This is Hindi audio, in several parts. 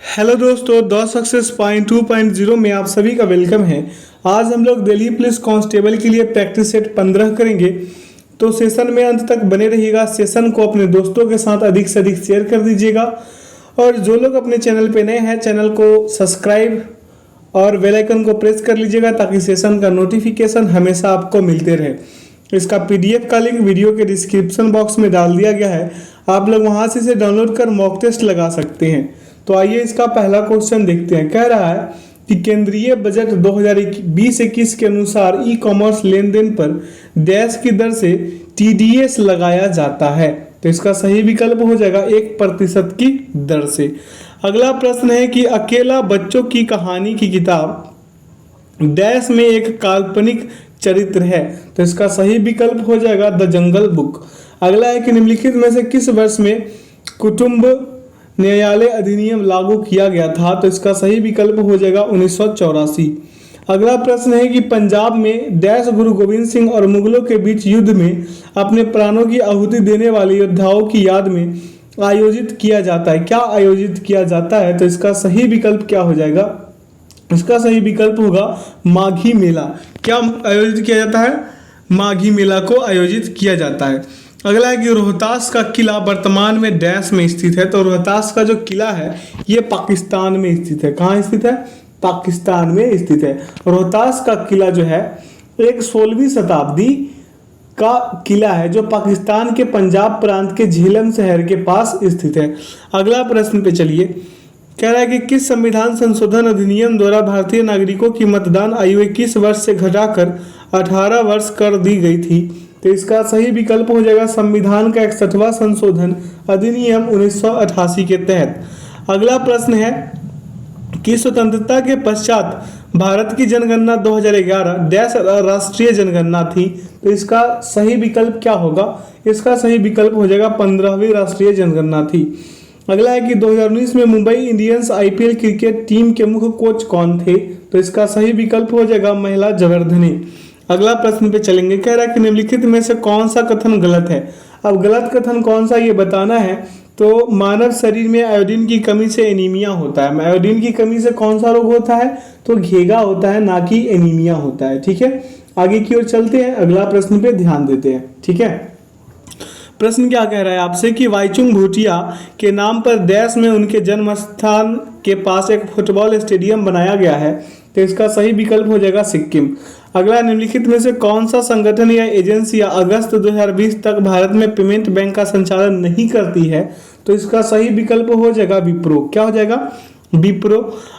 हेलो दोस्तों, द सक्सेस पॉइंट 2.0 में आप सभी का वेलकम है। आज हम लोग दिल्ली पुलिस कांस्टेबल के लिए प्रैक्टिस सेट 15 करेंगे। तो सेशन में अंत तक बने रहिएगा। सेशन को अपने दोस्तों के साथ अधिक से अधिक शेयर कर दीजिएगा और जो लोग अपने चैनल पे नए हैं चैनल को सब्सक्राइब और बेल आइकन को प्रेस कर लीजिएगा ताकि सेशन का नोटिफिकेशन हमेशा आपको मिलते रहे। इसका पीडीएफ का लिंक वीडियो के डिस्क्रिप्शन बॉक्स में डाल दिया गया है, आप लोग वहां से इसे डाउनलोड कर मॉक टेस्ट लगा सकते हैं। तो आइए इसका पहला क्वेश्चन देखते हैं। कह रहा है कि केंद्रीय बजट 2020-21 के अनुसार ई कॉमर्स लेन देन पर डैश की दर से टीडीएस लगाया जाता है। तो इसका सही विकल्प हो जाएगा 1% की दर से। अगला प्रश्न है कि अकेला बच्चों की कहानी की किताब डैश में एक काल्पनिक चरित्र है। तो इसका सही विकल्प हो जाएगा द जंगल बुक। अगला है कि निम्नलिखित में से किस वर्ष में कुटुंब न्यायालय अधिनियम लागू किया गया था। तो इसका सही विकल्प हो जाएगा 1984। अगला प्रश्न है कि पंजाब में डैश गुरु गोविंद सिंह और मुगलों के बीच युद्ध में अपने प्राणों की आहुति देने वाले योद्धाओं की याद में आयोजित किया जाता है। क्या आयोजित किया जाता है? तो इसका सही विकल्प क्या हो जाएगा? इसका सही विकल्प होगा माघी मेला। क्या आयोजित किया जाता है? माघी मेला को आयोजित किया जाता है। अगला है कि रोहतास का किला वर्तमान में डैश में स्थित है। तो रोहतास का जो किला है ये पाकिस्तान में स्थित है। कहाँ स्थित है? पाकिस्तान में स्थित है। रोहतास का किला जो है एक 16वीं शताब्दी का किला है जो पाकिस्तान के पंजाब प्रांत के झेलम शहर के पास स्थित है। अगला प्रश्न पे चलिए। कह रहा है कि किस संविधान संशोधन अधिनियम द्वारा भारतीय नागरिकों की मतदान आयु 21 वर्ष से घटाकर 18 वर्ष कर दी गई थी। तो इसका सही विकल्प हो जाएगा संविधान का 61वां संशोधन अधिनियम 1988 के तहत। अगला प्रश्न है कि स्वतंत्रता के पश्चात भारत की जनगणना 2011 डैश राष्ट्रीय जनगणना थी। तो इसका सही विकल्प क्या होगा? इसका सही विकल्प हो जाएगा 15वीं राष्ट्रीय जनगणना थी। अगला है कि 2019 में Mumbai Indians IPL cricket team के मुख्य कोच कौन थे? तो इसका सही विकल्प हो जाएगा महिला जवर्धने। अगला प्रश्न पे चलेंगे। कह रहा है कि निम्नलिखित में से कौन सा कथन गलत है। अब गलत कथन कौन सा ये बताना है। तो मानव शरीर में आयोडीन की कमी से एनीमिया होता है। आयोडीन की कमी से कौन सा रोग होता है? तो घेगा होता है, ना कि एनीमिया होता है। ठीक है, आगे की ओर चलते हैं। अगला प्रश्न पे ध्यान देते हैं। ठीक है, प्रश्न क्या कह रहा है आपसे कि वाईचुंग भूटिया के नाम पर डैश में उनके जन्म स्थान के पास एक फुटबॉल स्टेडियम बनाया गया है। तो इसका सही विकल्प हो जाएगा सिक्किम। अगला, निम्नलिखित में से कौन सा संगठन या एजेंसी अगस्त 2020 तक भारत में पेमेंट बैंक का संचालन नहीं करती है? तो इसका सही विकल्प हो जाएगा विप्रो। क्या हो जाएगा? विप्रो।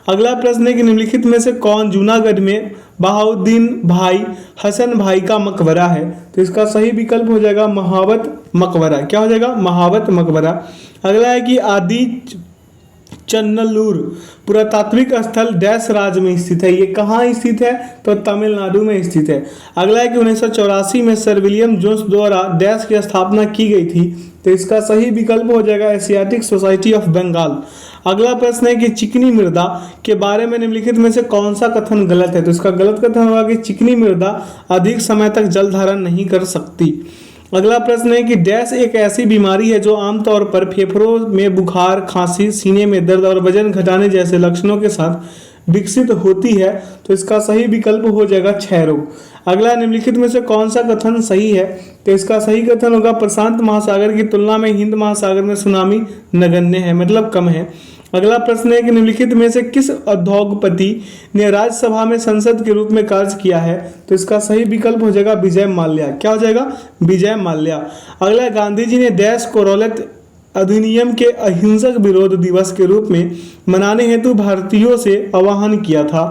अगला प्रश्न है कि निम्नलिखित में से कौन जूनागढ़ में बहाउद्दीन भाई हसन भाई का मकबरा है? तो इसका सही विकल्प हो जाएगा महावत मकबरा। क्या हो जाएगा? महावत मकबरा। अगला है कि आदि चन्नल्लूर पुरातात्विक स्थल डैश राज्य में स्थित है। ये कहाँ स्थित है? तो तमिलनाडु में स्थित है। अगला है कि 1984 में सर विलियम जोन्स द्वारा डैश की स्थापना की गई थी। तो इसका सही विकल्प हो जाएगा एशियाटिक सोसाइटी ऑफ बंगाल। अगला प्रश्न है कि चिकनी मृदा के बारे में निम्नलिखित में से कौन सा कथन गलत है? तो इसका गलत कथन होगा कि चिकनी मृदा अधिक समय तक जल धारण नहीं कर सकती। अगला प्रश्न है कि डैश एक ऐसी बीमारी है जो आमतौर पर फेफड़ों में बुखार, खांसी, सीने में दर्द और वजन घटाने जैसे लक्षणों के साथ विकसित होती है। तो इसका सही विकल्प हो जाएगा क्षय रोग। अगला, निम्नलिखित में से कौन सा कथन सही है? तो इसका सही कथन होगा प्रशांत महासागर की तुलना में हिंद महासागर में सुनामी नगण्य है, मतलब कम है। अगला प्रश्न है कि निम्नलिखित में से किस उद्योगपति ने राज्यसभा में संसद के रूप में कार्य किया है? तो इसका सही विकल्प हो जाएगा विजय माल्या। क्या हो जाएगा? विजय माल्या। अगला, गांधी जी ने डैश को रौलत अधिनियम के अहिंसक विरोध दिवस के रूप में मनाने हेतु भारतीयों से आह्वान किया था।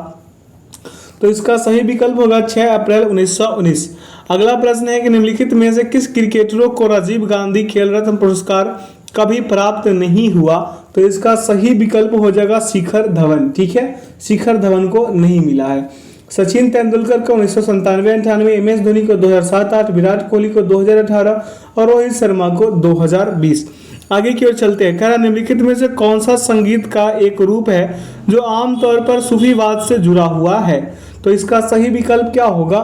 तो इसका सही विकल्प होगा 6 अप्रैल 1919। अगला प्रश्न है कि निम्नलिखित में से किस क्रिकेटरों को राजीव गांधी खेल रत्न पुरस्कार कभी प्राप्त नहीं हुआ? तो इसका सही विकल्प हो जाएगा शिखर धवन। ठीक है, शिखर धवन को नहीं मिला है। सचिन तेंदुलकर को 1997-98, एम एस धोनी को 2007-08, विराट कोहली को 2018 और रोहित शर्मा को 2020। आगे की ओर चलते हैं। कह रहा निम्नलिखित में से कौन सा संगीत का एक रूप है जो आमतौर पर सूफीवाद से जुड़ा हुआ है? तो इसका सही विकल्प क्या होगा?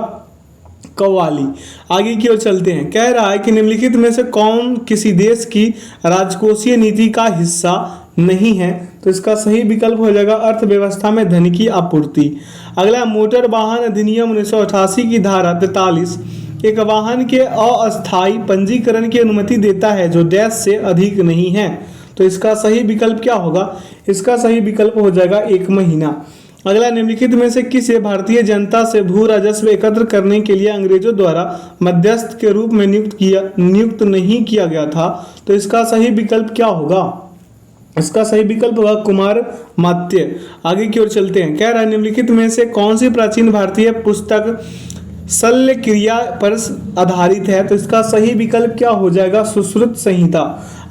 कव्वाली। आगे की ओर चलते हैं। कह रहा है कि निम्नलिखित में से कौन किसी देश की राजकोषीय नीति का हिस्सा नहीं है, तो इसका सही विकल्प हो जाएगा अर्थव्यवस्था में धन की आपूर्ति। अगला, मोटर वाहन अधिनियम 1988 की धारा 43 एक वाहन के अस्थायी पंजीकरण की अनुमति देता है जो डैश से अधिक नहीं है, तो इसका सही विकल्प क्या होगा? इसका सही विकल्प हो जाएगा 1 महीना। अगला, निम्नलिखित में से किसे भारतीय जनता से भू राजस्व एकत्र करने के लिए अंग्रेजों द्वारा मध्यस्थ के रूप में नियुक्त नहीं किया गया था, तो इसका सही विकल्प क्या होगा? इसका सही विकल्प होगा कुमार मात्य। आगे की ओर चलते हैं। कह रहा है निम्नलिखित में से कौन सी प्राचीन भारतीय पुस्तक शल्य क्रिया पर आधारित है, तो इसका सही विकल्प क्या हो जाएगा? सुश्रुत संहिता।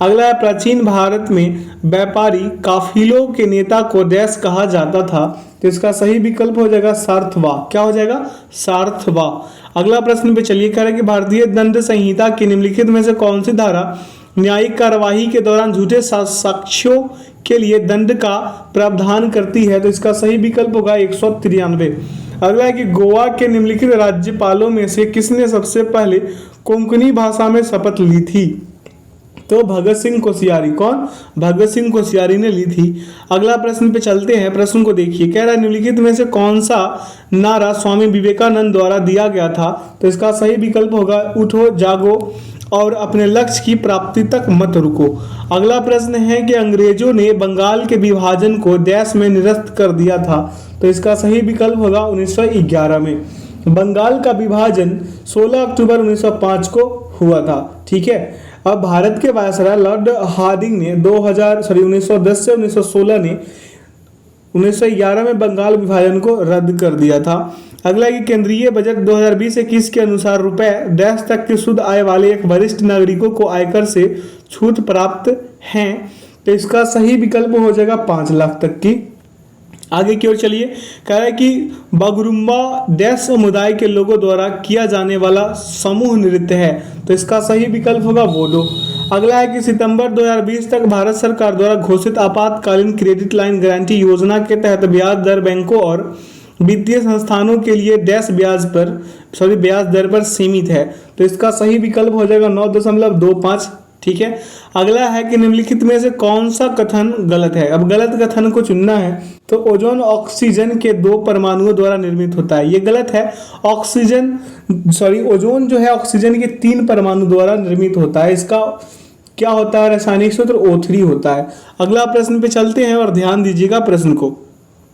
अगला, प्राचीन भारत में व्यापारी काफिलों के नेता को डैश कहा जाता था, तो इसका सही विकल्प हो जाएगा सार्थवा। क्या हो जाएगा? सार्थवा। अगला प्रश्न पे चलिए। कह रहा है कि भारतीय दंड संहिता की निम्नलिखित में से कौन सी धारा न्यायिक कार्यवाही के दौरान झूठे साक्ष्यों के लिए दंड का प्रावधान करती है, तो इसका सही विकल्प होगा 193। अगला है कि गोवा के निम्नलिखित राज्यपालों में से किसने सबसे पहले कोंकणी भाषा में शपथ ली थी, तो भगत सिंह कोश्यारी। कौन? भगत सिंह कोश्यारी ने ली थी। अगला प्रश्न पे चलते हैं, प्रश्न को देखिए। कह रहा है निम्नलिखित में से कौन सा नारा स्वामी विवेकानंद द्वारा दिया गया था, तो इसका सही विकल्प होगा उठो जागो और अपने लक्ष्य की प्राप्ति तक मत रुको। अगला प्रश्न है कि अंग्रेजों ने बंगाल के विभाजन को डैश में निरस्त कर दिया था, तो इसका सही विकल्प होगा 1911 में। बंगाल का विभाजन 16 अक्टूबर 1905 को हुआ था। ठीक है। अब भारत के वायसराय लॉर्ड हार्डिंग ने 1910 से 1916 ने 1911 में बंगाल विभाजन को रद्द कर दिया था। अगला कि केंद्रीय बजट 2020-21 के अनुसार रुपए डैश तक की शुद्ध आय वाले एक वरिष्ठ नागरिकों को आयकर से छूट प्राप्त हैं, तो इसका सही विकल्प हो जाएगा 5 लाख तक की। आगे की ओर चलिए। कह रहा है कि बागुरुम्बा डैश समुदाय के लोगों द्वारा किया जाने वाला समूह नृत्य है, तो इसका सही विकल्प होगा वोडो। अगला है कि सितंबर 2020 तक भारत सरकार द्वारा घोषित आपातकालीन क्रेडिट लाइन गारंटी योजना के तहत ब्याज दर बैंकों और वित्तीय संस्थानों के लिए डैश ब्याज दर पर सीमित है, तो इसका सही विकल्प हो जाएगा 9.25। ठीक है। अगला है कि निम्नलिखित में से कौन सा कथन गलत है। अब गलत कथन को चुनना है, तो ओजोन ऑक्सीजन के 2 परमाणुओं द्वारा निर्मित होता है, ये गलत है। ओजोन जो है ऑक्सीजन के 3 परमाणु द्वारा निर्मित होता है। इसका क्या होता है? रासायनिक सूत्र O3 होता है। अगला प्रश्न पे चलते हैं और ध्यान दीजिएगा प्रश्न को।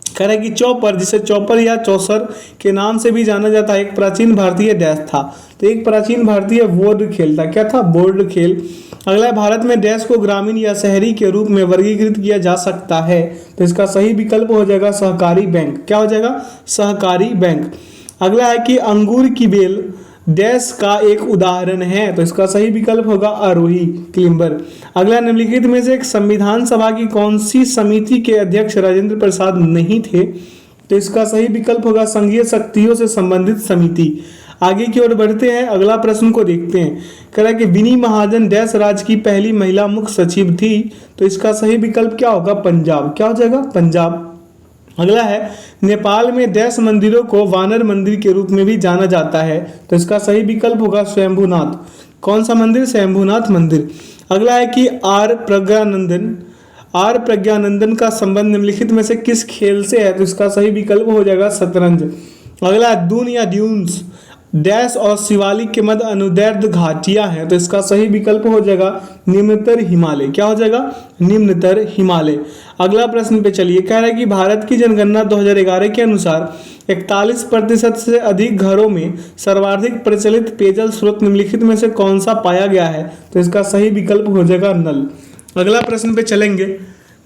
कह रहा है कि चौपर, जिसे चौपर या चौसर के नाम से भी जाना जाता है, एक प्राचीन भारतीय डैश था, तो एक प्राचीन भारतीय बोर्ड खेल था। क्या था? बोर्ड खेल। अगला, भारत में डैश को ग्रामीण या शहरी के रूप में वर्गीकृत किया जा सकता है, तो इसका सही विकल्प हो जाएगा सहकारी बैंक। क्या हो जाएगा? सहकारी बैंक। अगला है कि अंगूर की बेल डैश का एक उदाहरण है, तो इसका सही विकल्प होगा आरोही क्लिंबर। अगला, निम्नलिखित में से एक संविधान सभा की कौन सी समिति के अध्यक्ष राजेंद्र प्रसाद नहीं थे, तो इसका सही विकल्प होगा संघीय शक्तियों से संबंधित समिति। आगे की ओर बढ़ते हैं, अगला प्रश्न को देखते हैं। कह रहा है कि विनी महाजन डैश राज्य की पहली महिला मुख्य सचिव थी, तो इसका सही विकल्प क्या होगा? पंजाब। क्या हो जाएगा? पंजाब। अगला है नेपाल में डैश मंदिरों को वानर मंदिर के रूप में भी जाना जाता है, तो इसका सही विकल्प होगा स्वयंभूनाथ। कौन सा मंदिर? स्वयंभूनाथ मंदिर। अगला है कि आर प्रज्ञानंदन का संबंध निम्नलिखित में से किस खेल से है, तो इसका सही विकल्प हो जाएगा शतरंज। अगला, दून या ड्यून्स डैश और शिवालिक के मध्य अनुदैर्ध्य घाटियां हैं, तो इसका सही विकल्प हो जाएगा निम्नतर हिमालय। क्या हो जाएगा? निम्नतर हिमालय। अगला प्रश्न पे चलिए। कह रहा है कि भारत की जनगणना 2011 के अनुसार 41% से अधिक घरों में सर्वाधिक प्रचलित पेयजल स्रोत निम्नलिखित में से कौन सा पाया गया है, तो इसका सही विकल्प हो जाएगा नल। अगला प्रश्न पे चलेंगे।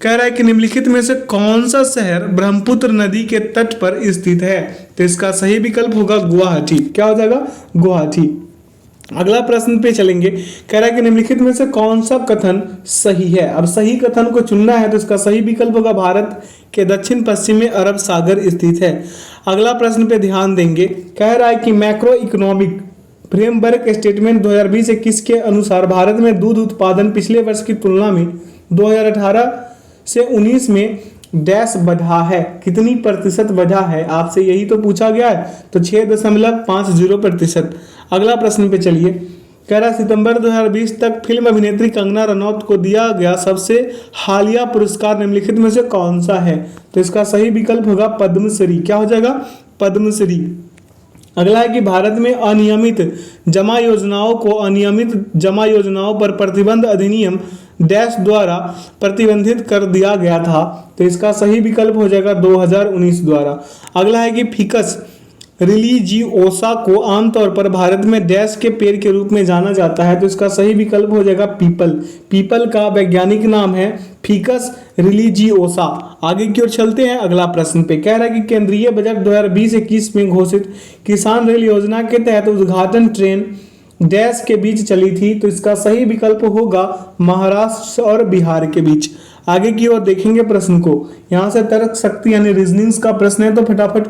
कह रहा है कि निम्नलिखित में से कौन सा शहर ब्रह्मपुत्र नदी के तट पर स्थित है, तो इसका सही विकल्प होगा गुवाहाटी। क्या हो जाएगा? गुवाहाटी। अगला प्रश्न पे चलेंगे। कह रहा है कि निम्नलिखित में से कौन सा कथन सही है। अब सही कथन को चुनना है, तो इसका सही विकल्प होगा भारत के दक्षिण पश्चिम में अरब सागर स्थित है। अगला प्रश्न पे ध्यान देंगे। कह रहा है कि मैक्रो इकोनॉमिक फ्रेमवर्क स्टेटमेंट 2020-21 के अनुसार भारत में दूध उत्पादन पिछले वर्ष की तुलना में 2018 से 19 में डैश बढ़ा है। कितनी प्रतिशत बढ़ा है? आपसे यही तो पूछा गया है, तो 6.50%। अगला प्रश्न पे चलिए। कह रहा है सितंबर 2020 तक फिल्म अभिनेत्री कंगना रनौत को दिया गया सबसे हालिया पुरस्कार निम्नलिखित में से कौन सा है? तो इसका सही विकल्प होगा पद्मश्री। क्या हो जाएगा? पद्मश्री। अगला है कि भारत में अनियमित जमा योजनाओं पर प्रतिबंध अधिनियम डैश द्वारा प्रतिबंधित कर दिया गया था। तो इसका सही विकल्प हो जाएगा 2019 द्वारा। अगला है कि फिकस रिलीजियोसा को आमतौर पर भारत में डैश के पेड़ के रूप में जाना जाता है। तो इसका सही विकल्प हो जाएगा पीपल। पीपल का वैज्ञानिक नाम है फिकस रिलीजियोसा। आगे की ओर चलते हैं अगला प्रश्न पे। कह रहा है कि केंद्रीय बजट 2020-21 में घोषित किसान रेल योजना के तहत उद्घाटन ट्रेन डैश के बीच चली थी। तो इसका सही विकल्प होगा महाराष्ट्र और बिहार के बीच। आगे की ओर देखेंगे प्रश्न को। यहाँ से तर्क शक्ति यानी रीजनिंग्स का प्रश्न है, तो फटाफट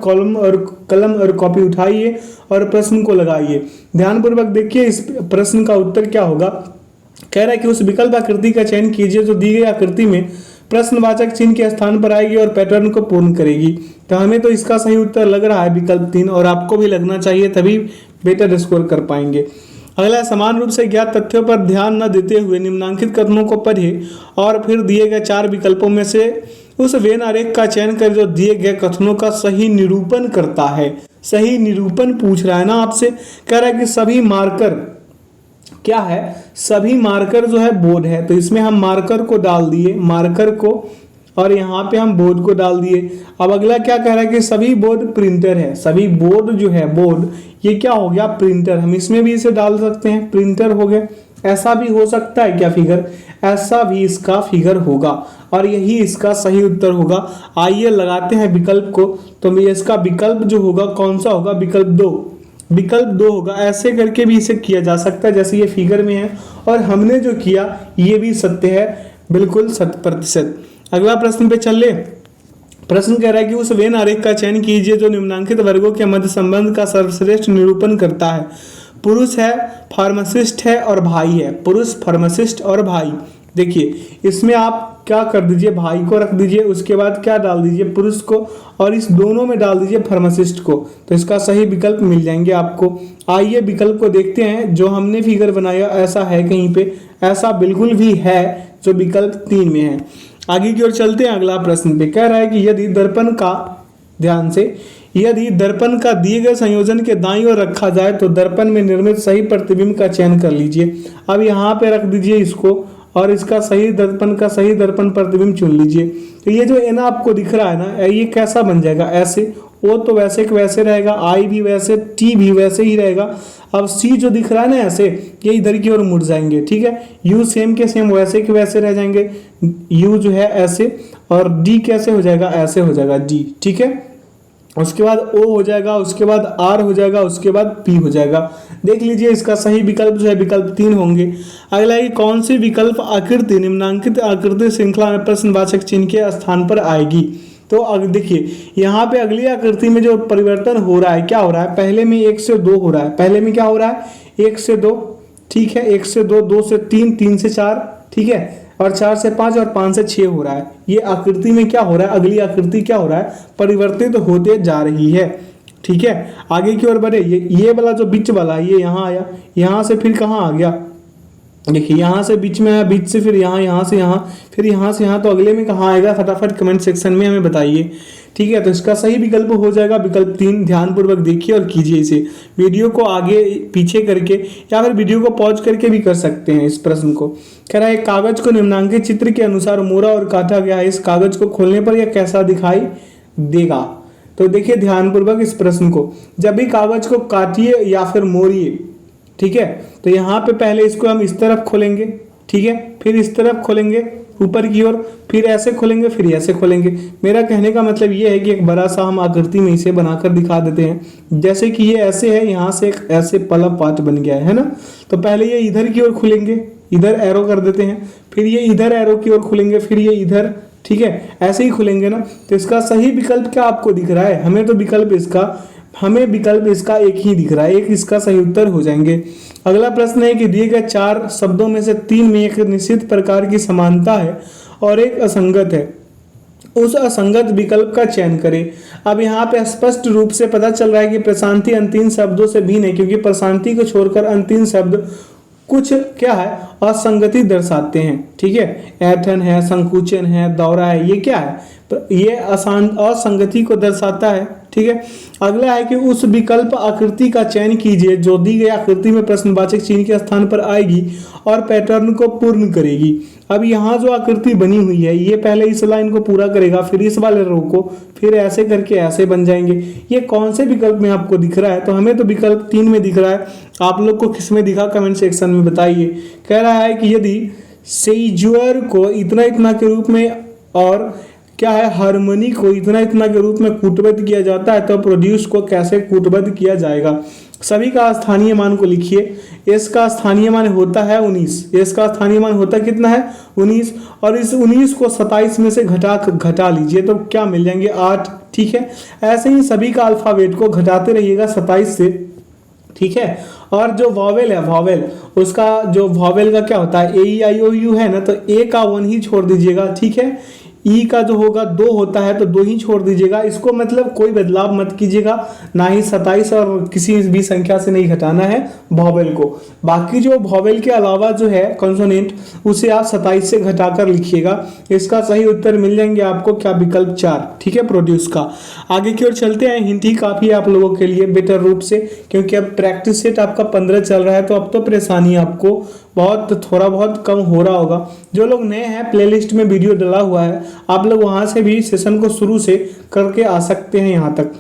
कलम और कॉपी उठाइए और प्रश्न को लगाइए। ध्यानपूर्वक देखिए इस प्रश्न का उत्तर क्या होगा। कह रहा है कि उस विकल्प आकृति का चयन कीजिए जो दी गई आकृति में प्रश्नवाचक चिन्ह के स्थान पर आएगी और पैटर्न को पूर्ण करेगी। तो हमें तो इसका सही उत्तर लग रहा है विकल्प 3, और आपको भी लगना चाहिए, तभी बेटर स्कोर कर पाएंगे। अगला, समान रूप से ज्ञात तथ्यों पर ध्यान न देते हुए निम्नांकित कथनों को पढ़े और फिर दिए गए 4 विकल्पों में से उस वेन आरेख का चयन कर जो दिए गए कथनों का सही निरूपण करता है। सही निरूपण पूछ रहा है ना आपसे। कह रहा है कि सभी मार्कर क्या है? सभी मार्कर जो है बोर्ड है, तो इसमें हम मार्कर को डाल दिए, मार्कर को, और यहाँ पे हम बोर्ड को डाल दिए। अब अगला क्या कह रहा है कि सभी बोर्ड प्रिंटर है। सभी बोर्ड जो है बोर्ड, ये क्या हो गया? प्रिंटर। हम इसमें भी इसे डाल सकते हैं, प्रिंटर हो गए। ऐसा भी हो सकता है क्या फिगर? ऐसा भी इसका फिगर होगा, और यही इसका सही उत्तर होगा। आइए लगाते हैं विकल्प को। तो इसका विकल्प जो होगा कौन सा होगा? विकल्प 2। विकल्प 2 होगा। ऐसे करके भी इसे किया जा सकता है जैसे ये फिगर में है, और हमने जो किया ये भी सत्य है, बिल्कुल 100%। अगला प्रश्न पे चल ले। प्रश्न कह रहा है कि उस वेन आरेख का चयन कीजिए जो निम्नांकित वर्गों के मध्य संबंध का सर्वश्रेष्ठ निरूपण करता है। पुरुष है, फार्मासिस्ट है और भाई है। पुरुष, फार्मासिस्ट और भाई। देखिए इसमें आप क्या कर दीजिए, भाई को रख दीजिए, उसके बाद क्या डाल दीजिए? पुरुष को, और इस दोनों में डाल दीजिए फार्मासिस्ट को। तो इसका सही विकल्प मिल जाएंगे आपको। आइए विकल्प को देखते हैं। जो हमने फिगर बनाया ऐसा है कहीं पे? ऐसा बिल्कुल भी है जो विकल्प 3 में है। आगे की ओर चलते हैं अगला प्रश्न पे। कह रहा है कि यदि दर्पण का, ध्यान से, यदि दर्पण का दिए गए संयोजन के दाईं ओर रखा जाए तो दर्पण में निर्मित सही प्रतिबिंब का चयन कर लीजिए। अब यहाँ पे रख दीजिए इसको, और इसका सही दर्पण का सही दर्पण प्रतिबिंब चुन लीजिए। तो ये जो एन आपको दिख रहा है ना, ये कैसा बन जाएगा? ऐसे। ओ तो वैसे के वैसे रहेगा, आई भी वैसे, टी भी वैसे ही रहेगा। अब सी जो दिख रहा है ना ऐसे, ये इधर की ओर मुड़ जाएंगे, ठीक है। यू सेम के सेम वैसे के वैसे रह जाएंगे। यू जो है ऐसे, और डी कैसे हो जाएगा? ऐसे हो जाएगा डी, ठीक है। उसके बाद ओ हो जाएगा, उसके बाद आर हो जाएगा, उसके बाद पी हो जाएगा। देख लीजिए इसका सही विकल्प जो है विकल्प 3 होंगे। अगला है कौन सी विकल्प आकृति निम्नांकित आकृति श्रृंखला में प्रश्नवाचक चिन्ह के स्थान पर आएगी? तो अब देखिए यहाँ पे अगली आकृति में जो परिवर्तन हो रहा है, क्या हो रहा है? पहले में 1 से 2 हो रहा है। पहले में क्या हो रहा है? 1 से 2, ठीक है। 1 से 2, 2 से 3, 3 से 4, ठीक है, और 4 से 5 और 5 से 6 हो रहा है। ये आकृति में क्या हो रहा है? अगली आकृति क्या हो रहा है? परिवर्तित होते जा रही है, ठीक है। आगे की ओर बढ़े। ये वाला जो बीच वाला है ये यहाँ आया, यहाँ से फिर कहाँ आ गया? देखिए यहाँ से बीच में आया, बीच से फिर यहाँ, यहाँ से यहाँ, फिर यहाँ से यहाँ। तो अगले में कहाँ आएगा? फटाफट कमेंट सेक्शन में हमें बताइए, ठीक है। तो इसका सही विकल्प हो जाएगा विकल्प 3। ध्यानपूर्वक देखिए और कीजिए इसे। वीडियो को आगे पीछे करके या फिर वीडियो को पॉज करके भी कर सकते हैं इस प्रश्न को। कह रहा है कागज को निम्नांकित चित्र के अनुसार मोड़ा और काटा गया है। इस कागज को खोलने पर यह कैसा दिखाई देगा? तो देखिए ध्यानपूर्वक इस प्रश्न को। जब भी कागज को काटिए या फिर मोड़िए, ठीक है, तो यहाँ पे पहले इसको हम इस तरफ खोलेंगे, ठीक है, फिर इस तरफ खोलेंगे ऊपर की ओर, फिर ऐसे खोलेंगे, फिर ऐसे खोलेंगे। मेरा कहने का मतलब ये है कि एक बड़ा सा हम आकृति में इसे बनाकर दिखा देते हैं। जैसे कि ये ऐसे है, यहाँ से एक ऐसे पला पार्ट बन गया है ना। तो पहले ये इधर की ओर खुलेंगे, इधर एरो कर देते हैं, फिर ये इधर एरो की ओर खुलेंगे, फिर ये इधर, ठीक है, ऐसे ही खुलेंगे ना। तो इसका सही विकल्प क्या आपको दिख रहा है? हमें विकल्प इसका एक ही दिख रहा है, एक इसका सही उत्तर हो जाएंगे। अगला प्रश्न है कि दिए गए 4 शब्दों में से 3 में एक निश्चित प्रकार की समानता है और एक असंगत है। उस असंगत विकल्प का चयन करें। अब यहाँ पे स्पष्ट रूप से पता चल रहा है कि प्रशांति अंतिम शब्दों से भिन्न है, क्योंकि प्रशांति को छोड़कर अंतिम शब्द कुछ क्या है असंगति दर्शाते हैं। ठीक है, ऐंठन है, संकुचन है, दौरा है, ये क्या है, तो ये असंगति को दर्शाता है। ठीक है, अगला है कि उस विकल्प आकृति का चयन कीजिए जो दी गई आकृति में प्रश्नवाचक चिन्ह के स्थान पर आएगी और पैटर्न को पूर्ण करेगी। अब यहाँ जो आकृति बनी हुई है ये पहले इस लाइन को पूरा करेगा, फिर इस वाले रो को, फिर ऐसे करके ऐसे बन जाएंगे। ये कौन से विकल्प में आपको दिख रहा है, तो हमें तो विकल्प 3 में दिख रहा है, आप लोग को किस में दिखा कमेंट सेक्शन में बताइए। कह रहा है कि यदि सेजुअर को इतना इतना के रूप में और क्या है हार्मोनी को इतना इतना के रूप में कूटबद्ध किया जाता है तो प्रोड्यूस को कैसे कूटबद्ध किया जाएगा। सभी का स्थानीय मान को लिखिए। एस का स्थानीय मान होता है 19, एस का स्थानीय मान होता कितना है 19, और इस 19 को 27 में से घटा लीजिए तो क्या मिल जाएंगे 8। ठीक है, ऐसे ही सभी का अल्फाबेट को घटाते रहिएगा 27 से। ठीक है, और जो वॉवेल है वॉवेल, उसका जो वॉवेल का क्या होता है AEIOU है ना, तो ए का 1 ही छोड़ दीजिएगा। ठीक है, ई का जो होगा 2 होता है तो 2 ही छोड़ दीजिएगा। इसको मतलब कोई बदलाव मत कीजिएगा, ना ही 27 और किसी भी संख्या से नहीं घटाना है वॉवेल को। बाकी जो वॉवेल के अलावा जो है कॉन्सोनेंट उसे आप 27 से घटाकर लिखिएगा। इसका सही उत्तर मिल जाएंगे आपको क्या, विकल्प 4। ठीक है, प्रोड्यूस का। आगे की ओर चलते हैं। हिंट ही काफी है आप लोगों के लिए बेटर रूप से, क्योंकि अब प्रैक्टिस सेट आपका 15 चल रहा है तो अब तो परेशानी आपको बहुत थोड़ा बहुत कम हो रहा होगा। जो लोग नए हैं प्लेलिस्ट में वीडियो डला हुआ है, आप लोग वहां से भी सेशन को शुरू से करके आ सकते हैं यहाँ तक।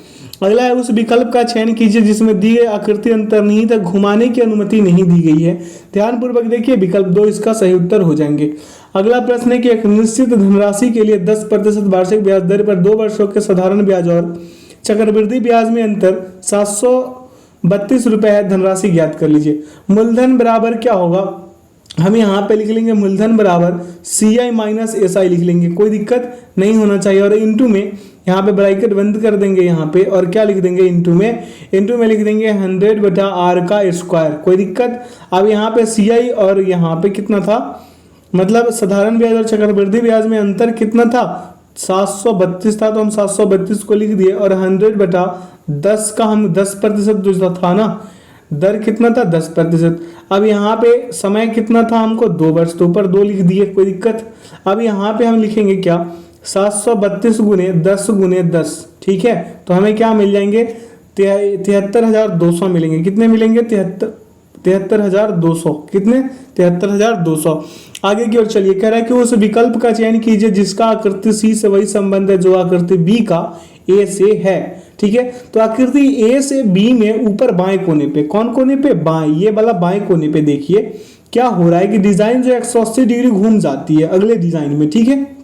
अगला है उस विकल्प का चयन कीजिए जिसमें दी गई आकृति अंतर्निहित घुमाने की अनुमति नहीं दी गई है। ध्यानपूर्वक देखिए, विकल्प 2 इसका सही उत्तर हो जाएंगे। अगला प्रश्न है कि एक निश्चित धनराशि के लिए 10% वार्षिक ब्याज दर पर 2 वर्षों के साधारण ब्याज और चक्रवृद्धि ब्याज में अंतर 732 रुपए है। धनराशि ज्ञात कर लीजिए। मूलधन बराबर क्या होगा, हम यहाँ पे लिख लेंगे मूलधन बराबर CI माइनस SI लिख लेंगे, कोई दिक्कत नहीं होना चाहिए। और इंटू में यहाँ पे ब्रैकेट बंद कर देंगे यहाँ पे, और क्या लिख देंगे इंटू में लिख देंगे 100/r का स्क्वायर, कोई दिक्कत। अब यहाँ पे CI और यहाँ पे कितना था, मतलब साधारण ब्याज और चक्रवृद्धि ब्याज में अंतर कितना था 732 था, तो हम 732 को लिख दिए। और 100/10 का हम 10% जो था ना, दर कितना था 10%। अब यहाँ पे समय कितना था हमको 2 वर्ष, तो ऊपर 2 लिख दिए, कोई दिक्कत। अब यहाँ पे हम लिखेंगे क्या 732 गुने 10 गुने 10। ठीक है, तो हमें क्या मिल जाएंगे 73,200 मिलेंगे। कितने मिलेंगे 73,200, कितने 73,200। आगे की ओर चलिए, कह रहा है कि उस विकल्प का चयन कीजिए जिसका आकृति C से वही संबंध है जो आकृति B का A से है। ठीक है, तो आकृति A से B में ऊपर बाएं कोने पे, कौन कोने पे, बाएं, ये वाला बाएं कोने पे देखिए क्या हो रहा है कि डिजाइन जो 180 डिग्री घूम जाती है अगले डिजाइन में। ठीक है,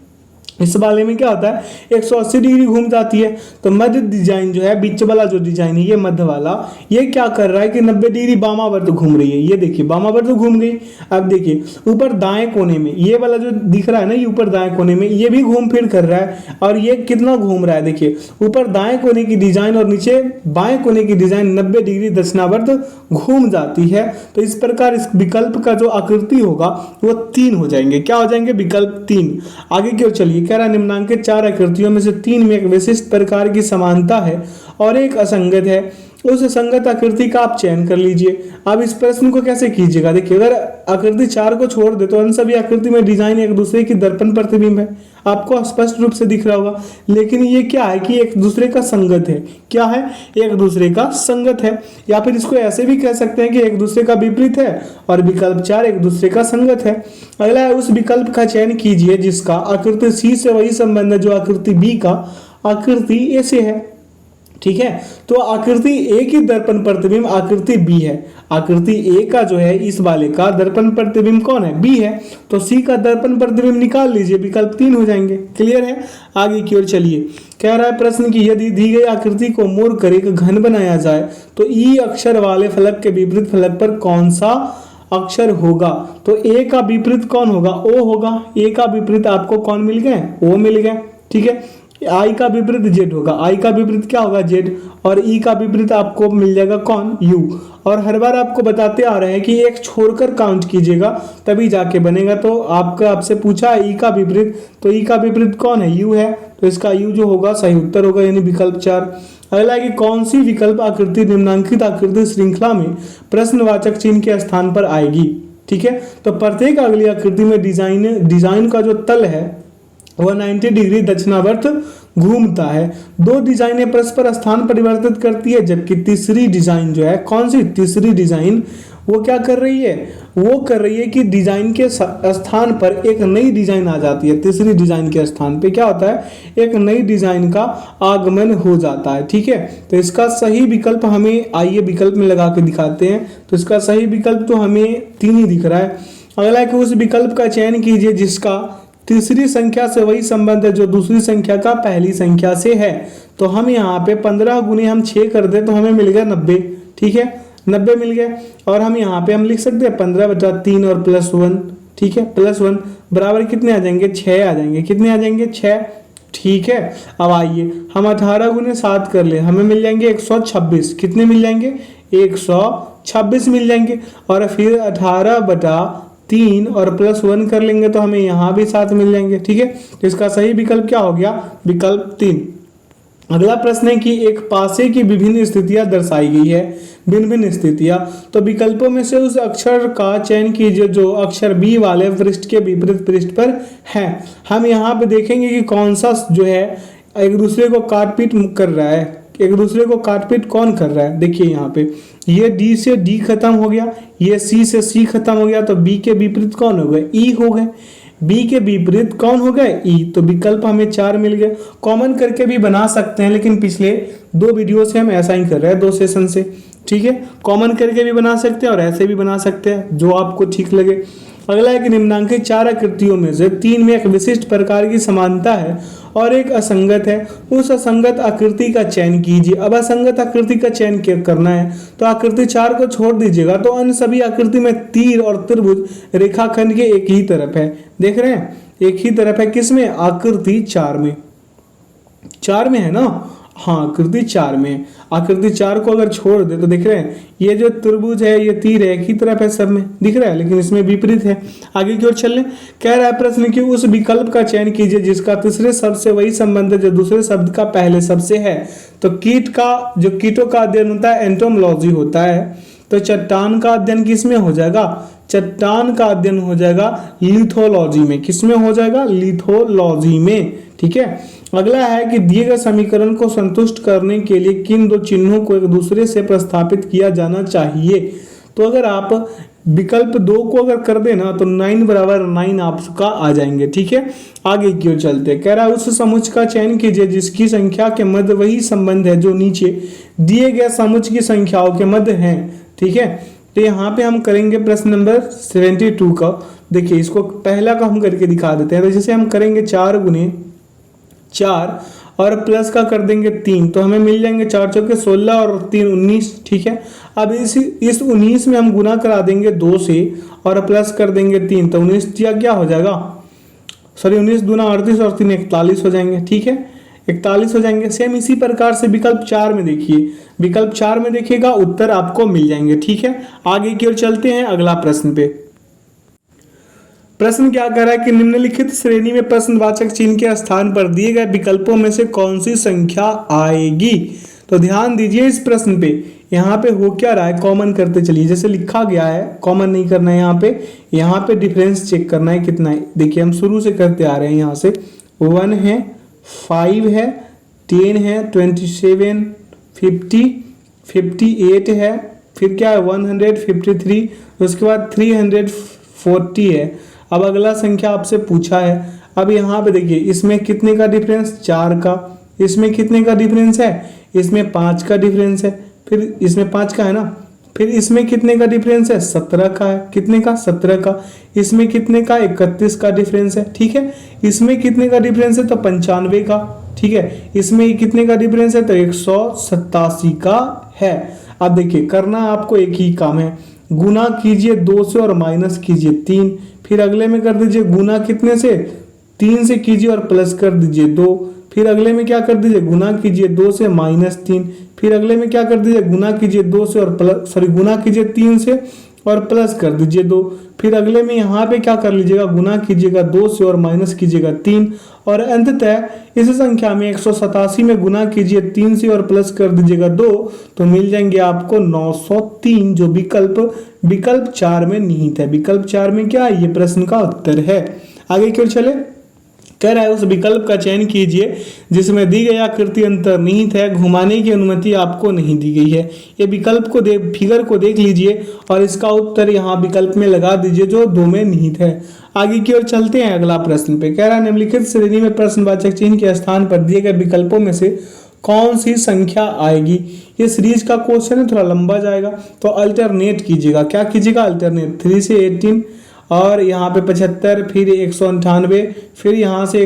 इस वाले में क्या होता है 180 डिग्री घूम जाती है, तो मध्य डिजाइन जो है, बीच वाला जो डिजाइन है ये मध्य वाला, ये क्या कर रहा है कि 90 डिग्री वामावर्त घूम रही है। ये देखिए वामावर्त घूम गई। अब देखिए ऊपर दाएं कोने में ये वाला जो दिख रहा है ना, ये ऊपर दाएं कोने में ये भी घूम फिर कर रहा है, और ये कितना घूम रहा है देखिए, ऊपर दाएं कोने की डिजाइन और नीचे बाएं कोने की डिजाइन 90 डिग्री दक्षिणावर्त घूम जाती है। तो इस प्रकार इस विकल्प का जो आकृति होगा वो 3 हो जाएंगे। क्या हो जाएंगे, विकल्प 3। आगे की ओर चलिए, कह रहा है निम्नांकित 4 आकृतियों में से 3 में एक विशिष्ट प्रकार की समानता है और एक असंगत है। उस असंगत आकृति का आप चयन कर लीजिए। अब इस प्रश्न को कैसे कीजिएगा, देखिए अगर आकृति 4 को छोड़ दे तो उन सभी आकृति में डिजाइन एक दूसरे की दर्पण प्रतिबिंब है, आपको स्पष्ट रूप से दिख रहा होगा। लेकिन ये क्या है कि एक दूसरे का संगत है। क्या है, एक दूसरे का संगत है, या फिर इसको ऐसे भी कह सकते हैं कि एक दूसरे का विपरीत है, और विकल्प 4 एक दूसरे का संगत है। अगला है उस विकल्प का चयन कीजिए जिसका आकृति C से वही संबंध है जो आकृति B का आकृति A से है। ठीक है, तो आकृति A की दर्पण प्रतिबिंब आकृति B है। आकृति A का जो है इस वाले का दर्पण प्रतिबिंब कौन है, B है, तो C का दर्पण प्रतिबिंब निकाल लीजिए, विकल्प 3 हो जाएंगे। क्लियर है। आगे की ओर चलिए, कह रहा है प्रश्न की यदि दी गई आकृति को मोड़ कर एक घन बनाया जाए तो E अक्षर वाले फलक के विपरीत फलक पर कौन सा अक्षर होगा। तो A का विपरीत कौन होगा, O होगा। A का विपरीत आपको कौन मिल गए, O मिल गए। ठीक है, I का विपरीत Z होगा, I का विपरीत क्या होगा Z, और E का विपरीत आपको मिल जाएगा कौन, U। और हर बार आपको बताते आ रहे हैं कि एक छोड़कर काउंट कीजिएगा तभी जाके बनेगा। तो आपसे पूछा है E का विपरीत, तो E का विपरीत कौन है, U है, तो इसका U जो होगा सही उत्तर होगा, यानी विकल्प 4। अगला है कि कौन सी विकल्प आकृति निम्नांकित आकृति श्रृंखला में प्रश्नवाचक चिन्ह के स्थान पर आएगी। ठीक है। तो प्रत्येक अगली आकृति में डिजाइन का जो तल है वह 90 डिग्री दक्षिणावर्त घूमता है। दो डिजाइनें परस्पर स्थान परिवर्तित करती है, जबकि तीसरी डिजाइन जो है, कौन सी तीसरी डिजाइन, वो क्या कर रही है, वो कर रही है कि डिजाइन के स्थान पर एक नई डिजाइन आ जाती है। तीसरी डिजाइन के स्थान पे क्या होता है, एक नई डिजाइन का आगमन हो जाता है, ठीक है। तो इसका सही विकल्प हमें, आइए विकल्प में लगा के दिखाते हैं। तो इसका सही विकल्प तो हमें 3 ही दिख रहा है। अगला है कि उस विकल्प का चयन कीजिए जिसका तीसरी संख्या से वही संबंध है जो दूसरी संख्या का पहली संख्या से है। तो हम यहाँ पे 15 गुने हम 6 कर दे तो हमें मिल गया 90, ठीक है, 90 मिल गया। और हम यहाँ पे हम लिख सकते हैं 15/3 और +1, ठीक है, +1 बराबर कितने आ जाएंगे, 6 आ जाएंगे। कितने आ जाएंगे, 6, ठीक है। अब आइए हम 18 गुने 7 कर ले, हमें मिल जाएंगे 126। कितने मिल जाएंगे, 126 मिल जाएंगे। और फिर 18/3 और +1 कर लेंगे तो हमें यहाँ भी 7 मिल जाएंगे, ठीक है। तो इसका सही विकल्प क्या हो गया, विकल्प 3। अगला प्रश्न है कि एक पासे की विभिन्न स्थितियां दर्शाई गई है, भिन्न भिन्न स्थितियां। तो विकल्पों में से उस अक्षर का चयन कीजिए जो अक्षर बी वाले पृष्ठ के विपरीत पृष्ठ पर है। हम यहाँ पे देखेंगे कि कौन सा जो है एक दूसरे को काटपीट कर रहा है, एक दूसरे को काटपीट कौन कर रहा है। देखिए यहाँ पे ये डी से डी खत्म हो गया, ये सी से सी खत्म हो गया, तो बी के विपरीत कौन हो गए, ई हो गए। बी के विपरीत कौन हो गए, ई। तो विकल्प हमें 4 मिल गए। कॉमन करके भी बना सकते हैं, लेकिन पिछले 2 वीडियो से हम ऐसा ही कर रहे हैं, 2 सेशन से, ठीक है। कॉमन करके भी बना सकते हैं और ऐसे भी बना सकते हैं, जो आपको ठीक लगे। अगला है कि निम्नांकित 4 आकृतियों में से 3 में एक विशिष्ट प्रकार की समानता है और एक असंगत है। उस असंगत आकृति का चयन कीजिए। अब असंगत आकृति का चयन क्या करना है, तो आकृति 4 को छोड़ दीजिएगा। तो अन्य सभी आकृति में तीर और त्रिभुज रेखाखंड के एक ही तरफ है। देख रहे हैं, एक ही तरफ है, किसमें, आकृति 4 में, 4 में है ना, हाँ आकृति 4 में। आकृति 4 को अगर छोड़ दे तो देख रहे हैं ये जो त्रिभुज है, ये तीर है, एक ही तरफ है, सब में दिख रहा है, लेकिन इसमें विपरीत है। आगे की ओर चल लें। कह रहा है प्रश्न कि उस विकल्प का चयन कीजिए जिसका तीसरे शब्द से वही संबंध है जो दूसरे शब्द का पहले शब्द से है। तो कीटों का अध्ययन होता है, एंटोमोलॉजी होता है। तो चट्टान का अध्ययन किसमें हो जाएगा, चट्टान का अध्ययन हो जाएगा लिथोलॉजी में। किसमें हो जाएगा, लिथोलॉजी में, ठीक है। अगला है कि दिए गए समीकरण को संतुष्ट करने के लिए किन 2 चिन्हों को एक दूसरे से प्रतिस्थापित किया जाना चाहिए। तो अगर आप विकल्प 2 को अगर कर देना तो 9 = 9 आपका आ जाएंगे, ठीक है। आगे की ओर चलते। कह रहा है उस समुच्चय का चयन कीजिए जिसकी संख्या के मध्य वही संबंध है जो नीचे दिए गए समुच्चय की संख्याओं के मध्य है, ठीक है। तो यहाँ पे हम करेंगे प्रश्न नंबर 72 का। देखिए इसको पहला का हम करके दिखा देते हैं। तो जैसे हम करेंगे 4 गुने 4 और प्लस का कर देंगे 3, तो हमें मिल जाएंगे 4 चौके 16 और 3 19, ठीक है। अब इस 19 में हम गुना करा देंगे 2 से और प्लस कर देंगे 3, तो 19 क्या हो जाएगा, सॉरी 19 दूना 38 और 3 41 हो जाएंगे, ठीक है, 41 हो जाएंगे। सेम इसी प्रकार से विकल्प 4 में देखिए, विकल्प 4 में देखिएगा उत्तर आपको मिल जाएंगे, ठीक है। आगे की ओर चलते हैं अगला प्रश्न पे। प्रश्न क्या कह रहा है कि निम्नलिखित श्रेणी में प्रश्नवाचक चिन्ह के स्थान पर दिए गए विकल्पों में से कौन सी संख्या आएगी। तो ध्यान दीजिए इस प्रश्न पे, यहाँ पे हो क्या रहा है, कॉमन करते चलिए। जैसे लिखा गया है, कॉमन नहीं करना है यहाँ पे डिफरेंस चेक करना है कितना है। देखिए हम शुरू से करते आ रहे हैं, यहाँ से 1 है, 5 है, 10 है, 27, 50, 58 है, फिर क्या है 153, उसके बाद 340 है। अब अगला संख्या आपसे पूछा है। अब यहाँ पे देखिए इसमें कितने का डिफरेंस, 4 का। इसमें कितने का डिफरेंस है, इसमें 5 का डिफरेंस है। फिर इसमें 5 का है ना, फिर इसमें कितने का डिफरेंस है, 17 का है। कितने का, 17 का। इसमें कितने का, 31 का डिफरेंस है, ठीक है। इसमें कितने का डिफरेंस है, तो 95 का, ठीक है। इसमें कितने का डिफरेंस है, तो 187 का है। अब देखिए करना आपको एक ही काम है, गुना कीजिए 2 से और माइनस कीजिए 3। फिर अगले में कर दीजिए गुना कितने से, 3 से कीजिए और प्लस कर दीजिए 2। फिर अगले में क्या कर दीजिए, गुना कीजिए 2 से -3। फिर अगले में क्या कर दीजिए, गुना कीजिए 2 से और प्लस, सॉरी गुना कीजिए 3 से और प्लस कर दीजिए 2। फिर अगले में यहाँ पे क्या कर लीजिएगा, गुना कीजिएगा 2 से और माइनस कीजिएगा 3। और अंततः इस संख्या में 187 में गुना कीजिए 3 से और प्लस कर दीजिएगा 2, तो मिल जाएंगे आपको 903, जो विकल्प 4 में निहित है। विकल्प 4 में क्या है, ये प्रश्न का उत्तर है। आगे क्यों चले, कह रहा है उस विकल्प का चयन कीजिए जिसमें दी गई आकृति अंतर्निहित है, घुमाने की अनुमति आपको नहीं दी गई है। ये विकल्प को फिगर को देख लीजिए और इसका उत्तर यहाँ विकल्प में लगा दीजिए जो 2 में निहित है। आगे की ओर चलते हैं अगला प्रश्न पे। कह रहा है निम्नलिखित श्रेणी में प्रश्नवाचक चिन्ह के स्थान पर दिए गए विकल्पों में से कौन सी संख्या आएगी। ये सीरीज का क्वेश्चन है, थोड़ा लंबा जाएगा, तो अल्टरनेट कीजिएगा। क्या कीजिएगा, अल्टरनेट। 3 से 18 और यहाँ पे 75, फिर 198, फिर यहाँ से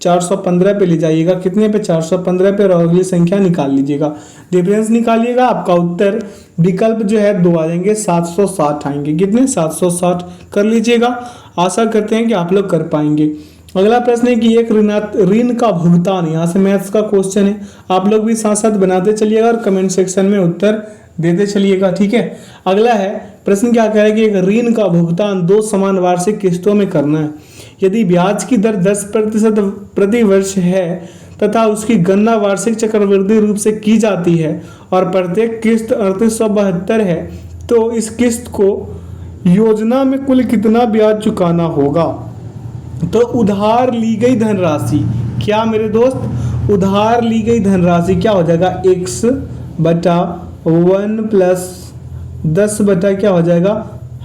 415 पे ले जाइएगा। कितने पे, 415 पे, और अगली संख्या निकाल लीजिएगा, डिफरेंस निकालिएगा। आपका उत्तर विकल्प जो है 2 आ जाएंगे, 760 आएंगे। कितने, 760 कर लीजिएगा। आशा करते हैं कि आप लोग कर पाएंगे। अगला प्रश्न है कि एक ऋण का भुगतान, यहाँ से मैथ्स का क्वेश्चन है, आप लोग भी साथ साथ बनाते चलिएगा और कमेंट सेक्शन में उत्तर देते चलिएगा, ठीक है। अगला है प्रश्न क्या कह रहा है कि एक ऋण का भुगतान 2 समान वार्षिक किस्तों में करना है। यदि ब्याज की दर 10% प्रति वर्ष है तथा उसकी गणना वार्षिक चक्रवृद्धि रूप से की जाती है और प्रत्येक किस्त 3872 है, तो इस किस्त को योजना में कुल कितना ब्याज चुकाना होगा। तो उधार ली गई धनराशि, क्या मेरे दोस्त, उधार ली गई धनराशि क्या हो जाएगा, x बटा 1 प्लस 10 बटा क्या हो जाएगा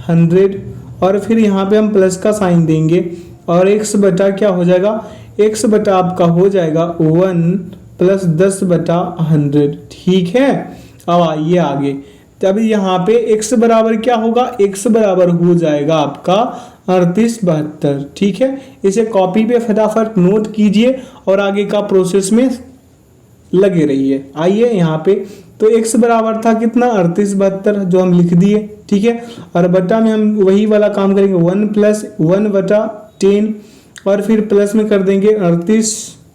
100, और फिर यहाँ पे हम प्लस का साइन देंगे और x बटा क्या हो जाएगा, x बटा आपका हो जाएगा 1 प्लस 10 बटा 100, ठीक है। अब आइए आगे, तब यहाँ पे x बराबर क्या होगा, x बराबर हो जाएगा आपका 3872, ठीक है। इसे कॉपी पे फटाफट नोट कीजिए और आगे का प्रोसेस में लगे रहिए। आइए यहाँ पे, तो x बराबर था कितना, 3872, जो हम लिख दिए, ठीक है। और बटा में हम वही वाला काम करेंगे, 1 प्लस 1 बटा 10, और फिर प्लस में कर देंगे 38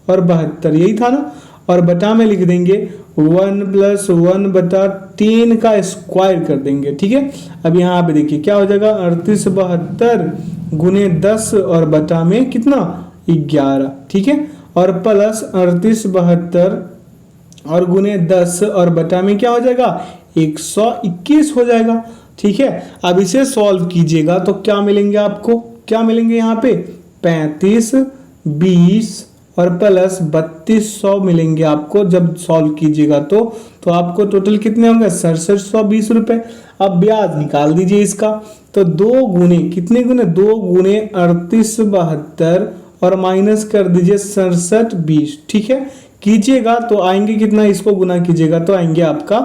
और 72, यही था ना। और बटा में लिख देंगे 1 प्लस 1 बटा 10 का स्क्वायर कर देंगे, ठीक है। अब यहाँ पे देखिए क्या हो जाएगा, 3872 गुने 10 और बटा में कितना 11, ठीक है। और प्लस 3872 और गुने 10 और बटा में क्या हो जाएगा 121 हो जाएगा, ठीक है। अब इसे सॉल्व कीजिएगा तो क्या मिलेंगे आपको, क्या मिलेंगे यहाँ पे 35, 20 और प्लस 3200 मिलेंगे आपको जब सॉल्व कीजिएगा तो आपको टोटल कितने होंगे 6720 रुपए। अब ब्याज निकाल दीजिए इसका, तो 2 गुने कितने गुने 2 गुने 3872 और माइनस कर दीजिए 6720, ठीक है। कीजिएगा तो आएंगे कितना, इसको गुना कीजिएगा तो आएंगे आपका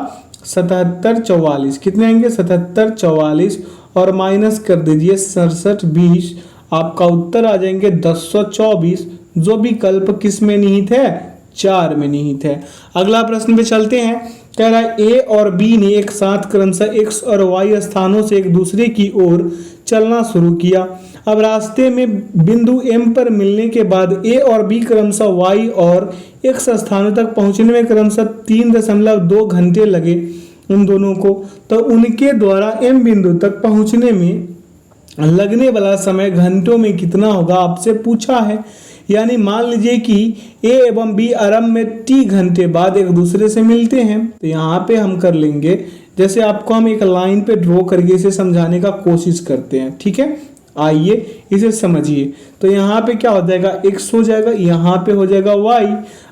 7744, कितने आएंगे 7744 और माइनस कर दीजिए 6720, आपका उत्तर आ जाएंगे 1024, जो विकल्प किस में निहित है, 4 में निहित है। अगला प्रश्न पे चलते हैं। कह रहा है ए और बी ने एक साथ क्रमशः x और y स्थानों से एक दूसरे की ओर चलना शुरू किया। अब रास्ते में बिंदु M पर मिलने के बाद A और B क्रमशः y और x स्थानों तक पहुंचने में क्रमशः 3.2 घंटे लगे उन दोनों को। तो उनके द्वारा M बिंदु तक पहुंचने में लगने वाला समय घंटों में कितना होगा, आपसे पूछा है। यानी मान लीजिए कि A एवं B आरंभ में t घंटे बाद एक दूसरे से मिलते हैं, तो यहाँ पे हम कर लेंगे, जैसे आपको हम एक लाइन पे ड्रॉ करके इसे समझाने का कोशिश करते हैं, ठीक है। आइए इसे समझिए, तो यहाँ पे क्या हो जाएगा x हो जाएगा, यहाँ पे हो जाएगा y।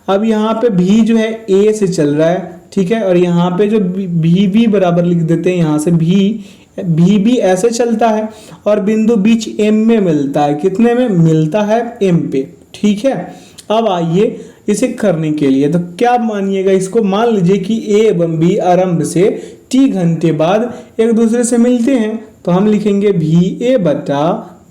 अब यहाँ पे भी जो है A से चल रहा है, ठीक है, और यहाँ पे जो भी बराबर लिख देते हैं, यहाँ से भी ऐसे चलता है और बिंदु बीच M में मिलता है, कितने में मिलता है M पे, ठीक है। अब आइए इसे करने के लिए, तो क्या मानिएगा, इसको मान लीजिए कि A एवं B आरंभ से t घंटे बाद एक दूसरे से मिलते हैं, तो हम लिखेंगे VA बटा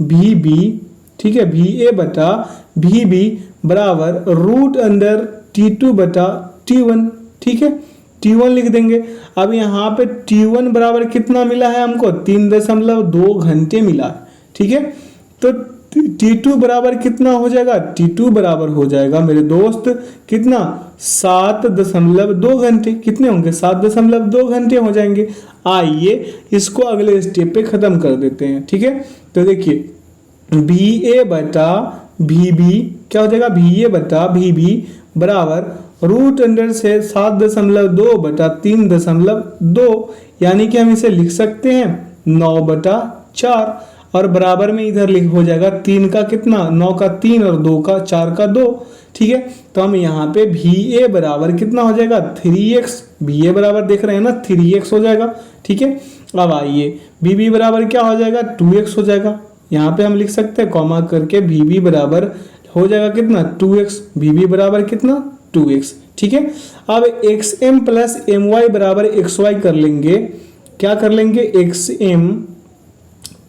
VB, ठीक है, VA बटा VB बराबर रूट अंडर T2 बटा T1, ठीक है, T1 लिख देंगे। अब यहाँ पे T1 बराबर कितना मिला है हमको, 3.2 घंटे मिला है, ठीक है। तो T2 बराबर कितना हो जाएगा? T2 बराबर हो जाएगा मेरे दोस्त कितना? 7.2 घंटे। कितने होंगे? 7.2 घंटे हो जाएंगे। आइए इसको अगले स्टेप पे खत्म कर देते हैं। ठीक है, तो देखिए VA बटा VB क्या हो जाएगा? VA बटा VB बराबर रूट अंडर से 7.2 बटा 3.2, यानी कि हम इसे लिख सकते हैं 9/4, और बराबर में इधर लिख हो जाएगा 3 का कितना? 9 का 3 और 2 का 4 का 2। ठीक है, तो हम यहाँ पे VA बराबर कितना हो जाएगा? 3x। VA बराबर देख रहे हैं ना, 3x हो जाएगा। ठीक है, अब आइए VB बराबर क्या हो जाएगा? 2x हो जाएगा। यहाँ पे हम लिख सकते हैं कॉमा करके VB बराबर हो जाएगा कितना? 2x। VB बराबर कितना? 2x। ठीक है, अब xm प्लस my बराबर xy कर लेंगे। क्या कर लेंगे? xm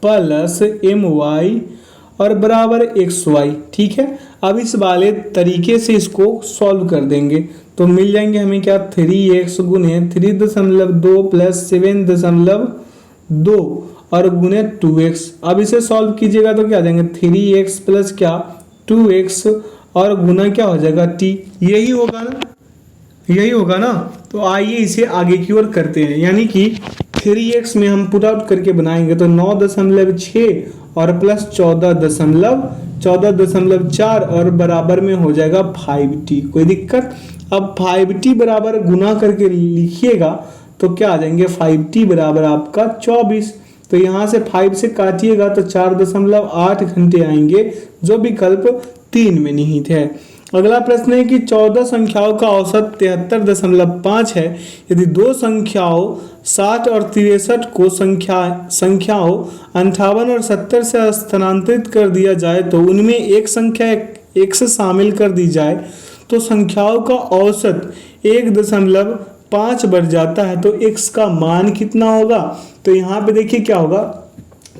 प्लस my और बराबर xy। ठीक है, अब इस वाले तरीके से इसको सॉल्व कर देंगे तो मिल जाएंगे हमें क्या? 3x गुने 3.2 प्लस 7.2 और गुने 2x। अब इसे सॉल्व कीजिएगा तो क्या आ जाएंगे? 3x प्लस क्या? 2x और गुना क्या हो जाएगा? t। यही होगा ना, यही होगा ना। तो आइए इसे आगे की ओर करते हैं, यानी कि 3x में हम पुट आउट करके बनाएंगे तो 9.6 और प्लस 14.4 और बराबर में हो जाएगा 5t। कोई दिक्कत? अब 5t बराबर गुना करके लिखिएगा तो क्या आ जाएंगे? 5t बराबर आपका 24। तो यहाँ से 5 से काटिएगा तो 4.8 घंटे आएंगे, जो विकल्प 3 में निहित है। अगला प्रश्न है कि 14 संख्याओं का औसत 73.5 है। यदि दो संख्याओं 60 और 63 को संख्याओं 58 और 70 से स्थानांतरित कर दिया जाए तो उनमें एक संख्या x शामिल कर दी जाए तो संख्याओं का औसत 1.5 बढ़ जाता है, तो x का मान कितना होगा? तो यहाँ पे देखिए क्या होगा,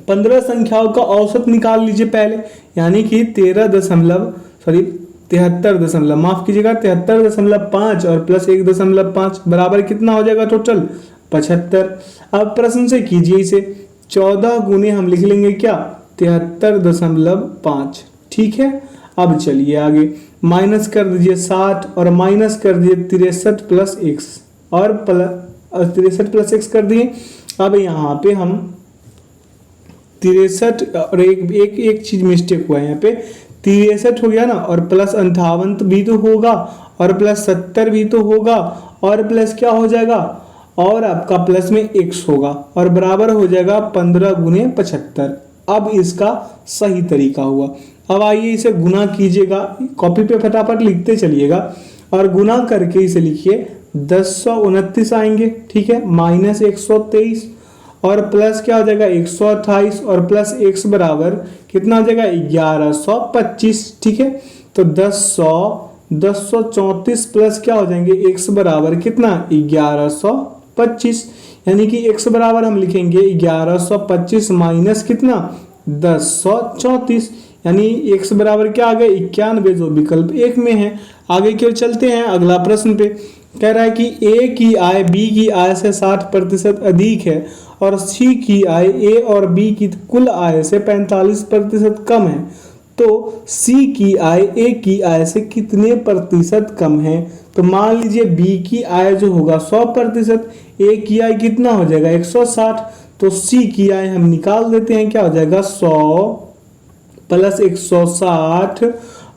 15 संख्याओं का औसत निकाल लीजिए पहले, यानी कि 73.5 और प्लस 1.5 बराबर कितना हो जाएगा? टोटल 75। अब प्रश्न से कीजिए इसे 14 गुने हम लिख लेंगे क्या? 73.5। ठीक है, अब चलिए आगे माइनस कर दीजिए 60 और माइनस कर दीजिए 63 प्लस x और 63 प्लस x कर दिए। अब यहाँ पे हम 63 और एक चीज मिस्टेक हुआ है, यहाँ पे 63 हो गया ना, और प्लस 58 भी तो होगा और प्लस 70 भी तो होगा और प्लस क्या हो जाएगा? और आपका प्लस में x होगा और बराबर हो जाएगा 15 गुने 75। अब इसका सही तरीका हुआ। अब आइए इसे गुना कीजिएगा, कॉपी पे फटाफट लिखते चलिएगा और गुना करके इसे लिखिए 1029 आएंगे। ठीक है, माइनस 123 और प्लस क्या हो जाएगा? 128 और प्लस x बराबर कितना हो जाएगा? 1125। ठीक है, तो 1034 प्लस क्या हो जाएंगे? x बराबर कितना? 1125, यानी कि x बराबर हम लिखेंगे 1125 माइनस कितना? 1034, यानी x बराबर क्या आ गया? 91, जो विकल्प 1 में है। आगे की ओर चलते हैं अगला प्रश्न पे। कह रहा है कि a की आय b की आय से 60% अधिक है और c की आय a और b की कुल आय से 45% कम है, तो c की आय a की आय से कितने प्रतिशत कम है? तो मान लीजिए b की आय जो होगा 100%, a की आय कितना हो जाएगा? 160, तो c की आय हम निकाल देते हैं, क्या हो जाएगा? 100 प्लस 160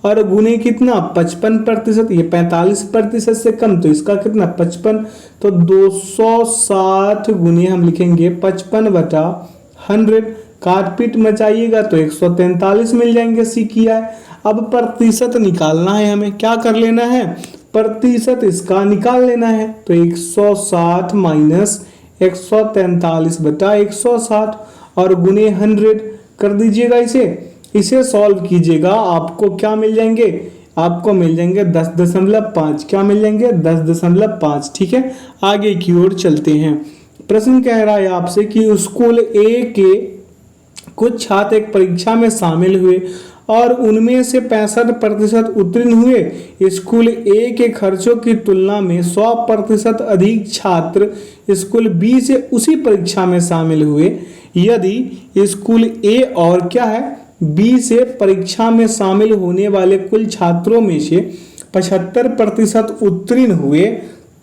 और गुने कितना? 55%। ये 45% से कम, तो इसका कितना? 55। तो 260 गुने हम लिखेंगे 55/100। काट पीट मचाइएगा तो 143 मिल जाएंगे सी की आय। अब प्रतिशत निकालना है हमें, क्या कर लेना है? प्रतिशत इसका निकाल लेना है। तो 160 माइनस 143/160 और गुने 100 कर दीजिएगा। इसे सॉल्व कीजिएगा, आपको क्या मिल जाएंगे? आपको मिल जाएंगे 10.5। क्या मिल जाएंगे? 10.5। ठीक है, आगे की ओर चलते हैं। प्रश्न कह रहा है आपसे कि स्कूल ए के कुछ छात्र एक परीक्षा में शामिल हुए और उनमें से 65% उत्तीर्ण हुए। स्कूल ए के खर्चों की तुलना में 100% अधिक छात्र स्कूल बी से उसी परीक्षा में शामिल हुए। यदि स्कूल ए और क्या है? बी से परीक्षा में शामिल होने वाले कुल छात्रों में से 75% उत्तीर्ण हुए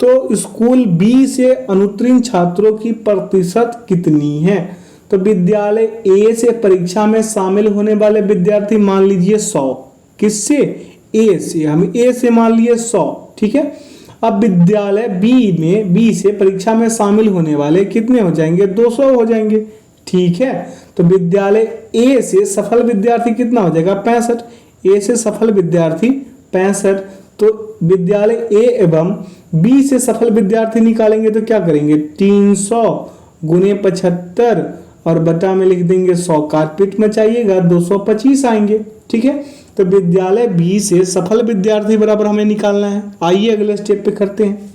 तो स्कूल बी से अनुत्तीर्ण छात्रों की प्रतिशत कितनी है। तो विद्यालय ए से परीक्षा में शामिल होने वाले विद्यार्थी मान लीजिए 100, किससे, ए से, हम ए से मान लिए 100, ठीक है। अब विद्यालय बी से परीक्षा में शामिल होने वाले कितने हो जाएंगे, 200 हो जाएंगे, ठीक है। तो विद्यालय ए से सफल विद्यार्थी कितना हो जाएगा, 65, ए से सफल विद्यार्थी 65। तो विद्यालय ए एवं बी से सफल विद्यार्थी निकालेंगे तो क्या करेंगे, 300 गुने 75 और बटा में लिख देंगे 100, काटपीट मचाइएगा 225 आएंगे, ठीक है। तो विद्यालय बी से सफल विद्यार्थी बराबर हमें निकालना है। आइए अगले स्टेप पे करते हैं।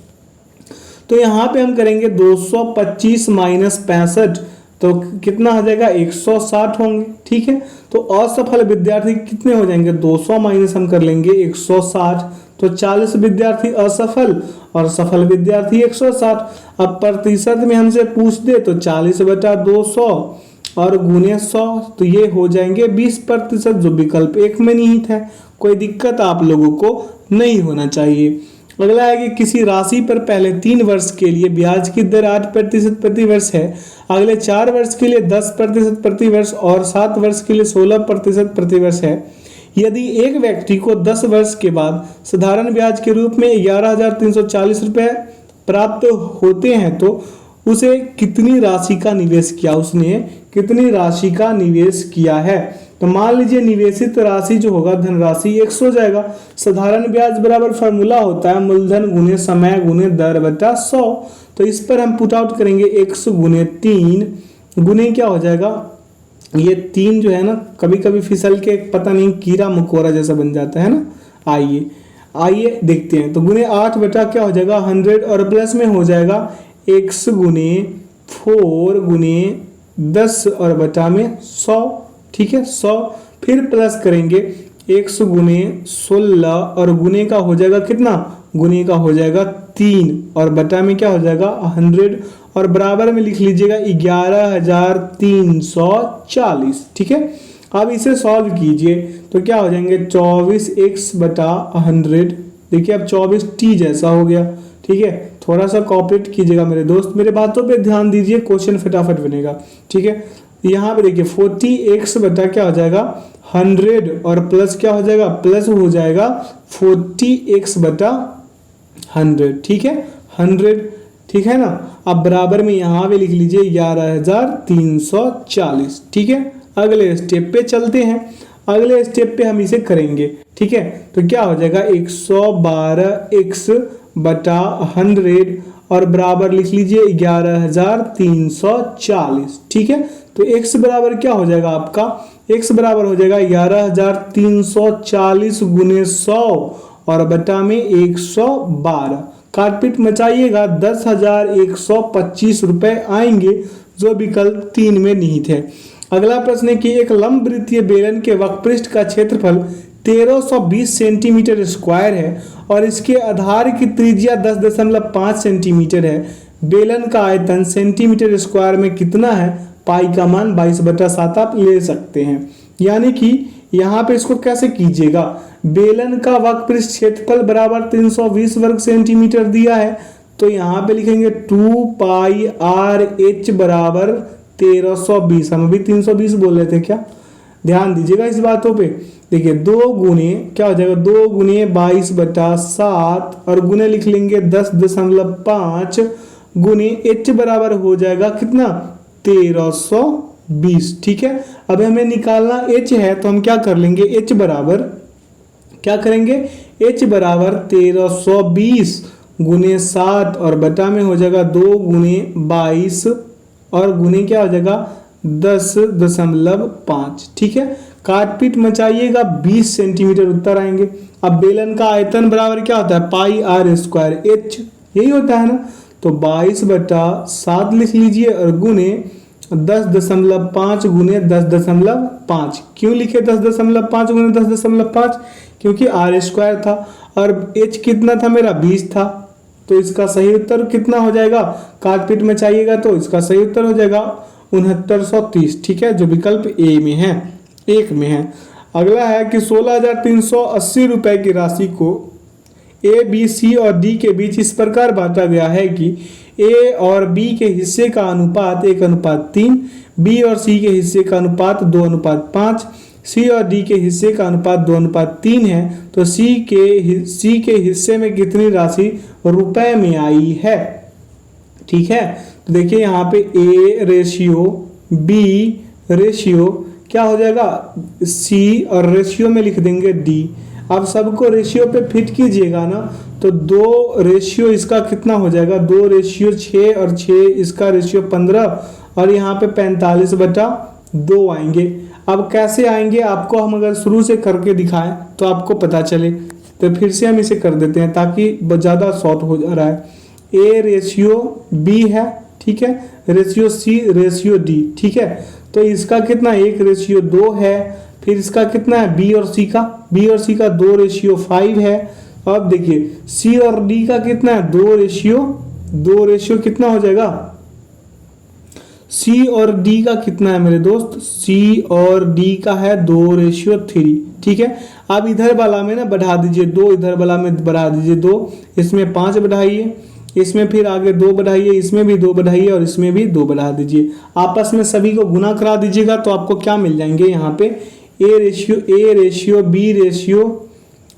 तो यहाँ पे हम करेंगे 225 माइनस 65, तो कितना हो जाएगा, 160 होंगे, ठीक है। तो असफल विद्यार्थी कितने हो जाएंगे, 200 माइनस हम कर लेंगे 160, तो 40 विद्यार्थी असफल और सफल विद्यार्थी 160। अब प्रतिशत में हमसे पूछ दे तो 40/200 और गुने 100, तो ये हो जाएंगे 20%, जो विकल्प 1 में निहित है। कोई दिक्कत आप लोगों को नहीं होना चाहिए। अगला है कि किसी राशि पर पहले 3 वर्ष के लिए ब्याज की दर 8% प्रति वर्ष है, अगले 4 वर्ष के लिए 10% प्रति वर्ष और 7 वर्ष के लिए 16% प्रति वर्ष है। यदि एक व्यक्ति को 10 वर्ष के बाद साधारण ब्याज के रूप में 11,340 रुपये प्राप्त होते हैं तो उसे कितनी राशि का निवेश किया, उसने कितनी राशि का निवेश किया है। तो मान लीजिए निवेशित राशि जो होगा धनराशि 100 हो जाएगा। साधारण ब्याज बराबर फॉर्मूला होता है मूलधन गुने समय गुने दर बटा 100। तो इस पर हम पुट आउट करेंगे 100 गुने 3 गुने क्या हो जाएगा, ये 3 जो है ना कभी कभी फिसल के पता नहीं कीड़ा मकोड़ा जैसा बन जाता है ना। आइए देखते हैं। तो गुने 8 बटा क्या हो जाएगा 100 और प्लस में हो जाएगा 100 गुने 4 गुने 10 और बटा में 100, ठीक है 100। फिर प्लस करेंगे 100 गुने 16 और गुने का हो जाएगा कितना, गुने का हो जाएगा 3 और बटा में क्या हो जाएगा 100 और बराबर में लिख लीजिएगा 11,340, ठीक है। अब इसे सॉल्व कीजिए तो क्या हो जाएंगे 24x/100। देखिए अब 24t जैसा हो गया, ठीक है। थोड़ा सा कॉपरेट कीजिएगा मेरे दोस्त, मेरे बातों पे ध्यान दीजिए, क्वेश्चन फटाफट बनेगा, ठीक है। यहाँ पे देखिए 40x बटा क्या हो जाएगा 100 और प्लस क्या हो जाएगा, प्लस हो जाएगा 40x/100, ठीक है 100, ठीक है ना। अब बराबर में यहाँ पे लिख लीजिए 11,340, ठीक है। अगले स्टेप पे चलते हैं। अगले स्टेप पे हम इसे करेंगे, ठीक है। तो क्या हो जाएगा 112x/100 और बराबर लिख लीजिए 11,340, ठीक है। तो x बराबर क्या हो जाएगा आपका, x बराबर हो जाएगा 11,340 गुने 100 और बटा में 112, काटपीट मचाइएगा 10,125 रुपए आएंगे, जो विकल्प 3 में निहित है। अगला प्रश्न है कि एक लंब वृत्तीय बेलन के वक्रपृष्ठ का क्षेत्रफल 1320 सेंटीमीटर स्क्वायर है और इसके आधार की त्रिज्या 10.5 सेंटीमीटर है। बेलन का आयतन सेंटीमीटर स्क्वायर में कितना है, पाई का मान 22/7 आप ले सकते हैं। यानी कि यहाँ पे इसको कैसे कीजिएगा, बेलन का वक्रपृष्ठ क्षेत्रफल बराबर 320 वर्ग सेंटीमीटर दिया है, तो यहाँ पे लिखेंगे 2 पाई आर एच बराबर 1320। हम अभी 320 बोल रहे थे क्या, ध्यान दीजिएगा इस बातों पे। देखिए 2 गुने क्या हो जाएगा, 2 गुने 22/7 और गुने लिख लेंगे 10.5 गुने एच बराबर हो जाएगा कितना 1320, ठीक है। अब हमें निकालना h है तो हम क्या कर लेंगे, h बराबर क्या करेंगे, h बराबर 1320 गुने 7 और बटा में हो जाएगा 2 गुने 22 और गुने क्या हो जाएगा 10.5, ठीक है। काटपीट मचाइएगा 20 सेंटीमीटर उत्तर आएंगे। अब बेलन का आयतन बराबर क्या होता है, पाई आर स्क्वायर एच, यही होता है ना। तो 22/7 लिख लीजिए और गुने 10.5 गुने 10.5। क्यों लिखे 10.5 गुने 10.5, क्योंकि आर स्क्वायर था और एच कितना था मेरा 20 था। तो इसका सही उत्तर कितना हो जाएगा, काटपीट में चाहिएगा तो इसका सही उत्तर हो जाएगा 6930, ठीक है, जो विकल्प ए में है। 1 में है। अगला है कि 16,380 रुपए की राशि को ए, बी, सी और डी के बीच इस प्रकार बांटा गया है कि ए और बी के हिस्से का अनुपात 1:3, बी और सी के हिस्से का अनुपात 2:5, सी और डी के हिस्से का अनुपात 2:3 है। तो सी के हिस्से में कितनी राशि रुपए में आई है। ठीक है, तो देखिए यहाँ पे ए रेशियो बी रेशियो क्या हो जाएगा सी और रेशियो में लिख देंगे डी। अब सबको रेशियो पे फिट कीजिएगा ना, तो 2 रेशियो इसका कितना हो जाएगा 2 रेशियो 6 और 6 इसका रेशियो 15 और यहाँ पे 45/2 आएंगे। अब कैसे आएंगे आपको हम अगर शुरू से करके दिखाएं तो आपको पता चले, तो फिर से हम इसे कर देते हैं ताकि ज़्यादा शॉर्ट हो जा रहा है। ए रेशियो बी है, ठीक है, रेशियो सी रेशियो डी, ठीक है, तो इसका कितना 1:2 है। फिर इसका कितना है बी और सी का 2:5 है। अब देखिए सी और डी का कितना है 2 रेशियो कितना हो जाएगा सी और डी का कितना है मेरे दोस्त, सी और डी का है 2:3, ठीक है। अब इधर वाला में ना बढ़ा दीजिए 2, इधर वाला में बढ़ा दीजिए 2, इसमें 5 बढ़ाइए, इसमें फिर आगे 2 बढ़ाइए, इसमें भी 2 बढ़ाइए और इसमें भी 2 बढ़ा दीजिए। आपस में सभी को गुना करा दीजिएगा तो आपको क्या मिल जाएंगे यहाँ पे A ratio B ratio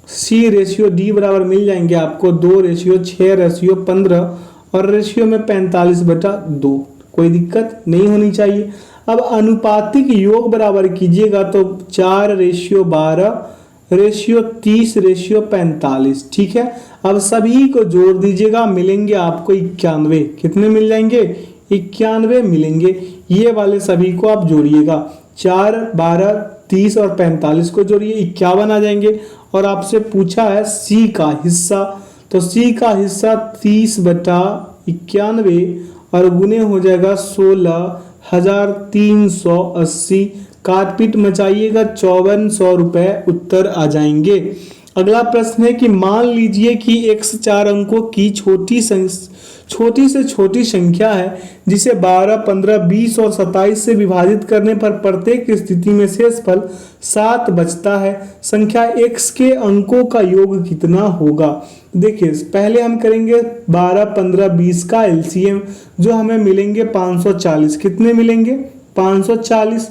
C ratio D बराबर मिल जाएंगे आपको 2:6:15 और रेशियो में 45/2। कोई दिक्कत नहीं होनी चाहिए। अब अनुपातिक योग बराबर कीजिएगा तो 4:12:30:45, ठीक है। अब सभी को जोड़ दीजिएगा, मिलेंगे आपको 91। कितने मिल जाएंगे 91 मिलेंगे। ये वाले सभी को आप जोड़िएगा, 4, 12, 30 और 45 को जोड़िए 51 आ जाएंगे। और आपसे पूछा है सी का हिस्सा, तो सी का हिस्सा 30/91 और गुने हो जाएगा 16,380। काटपीट मचाइएगा 5400 रुपए उत्तर आ जाएंगे। अगला प्रश्न है कि मान लीजिए कि x 4 अंकों की छोटी से छोटी संख्या है जिसे 12, 15, 20 और 27 से विभाजित करने पर प्रत्येक स्थिति में शेषफल 7 बचता है। संख्या x के अंकों का योग कितना होगा। देखिए पहले हम करेंगे 12, 15, 20 का एलसीएम जो हमें मिलेंगे 540। कितने मिलेंगे 540।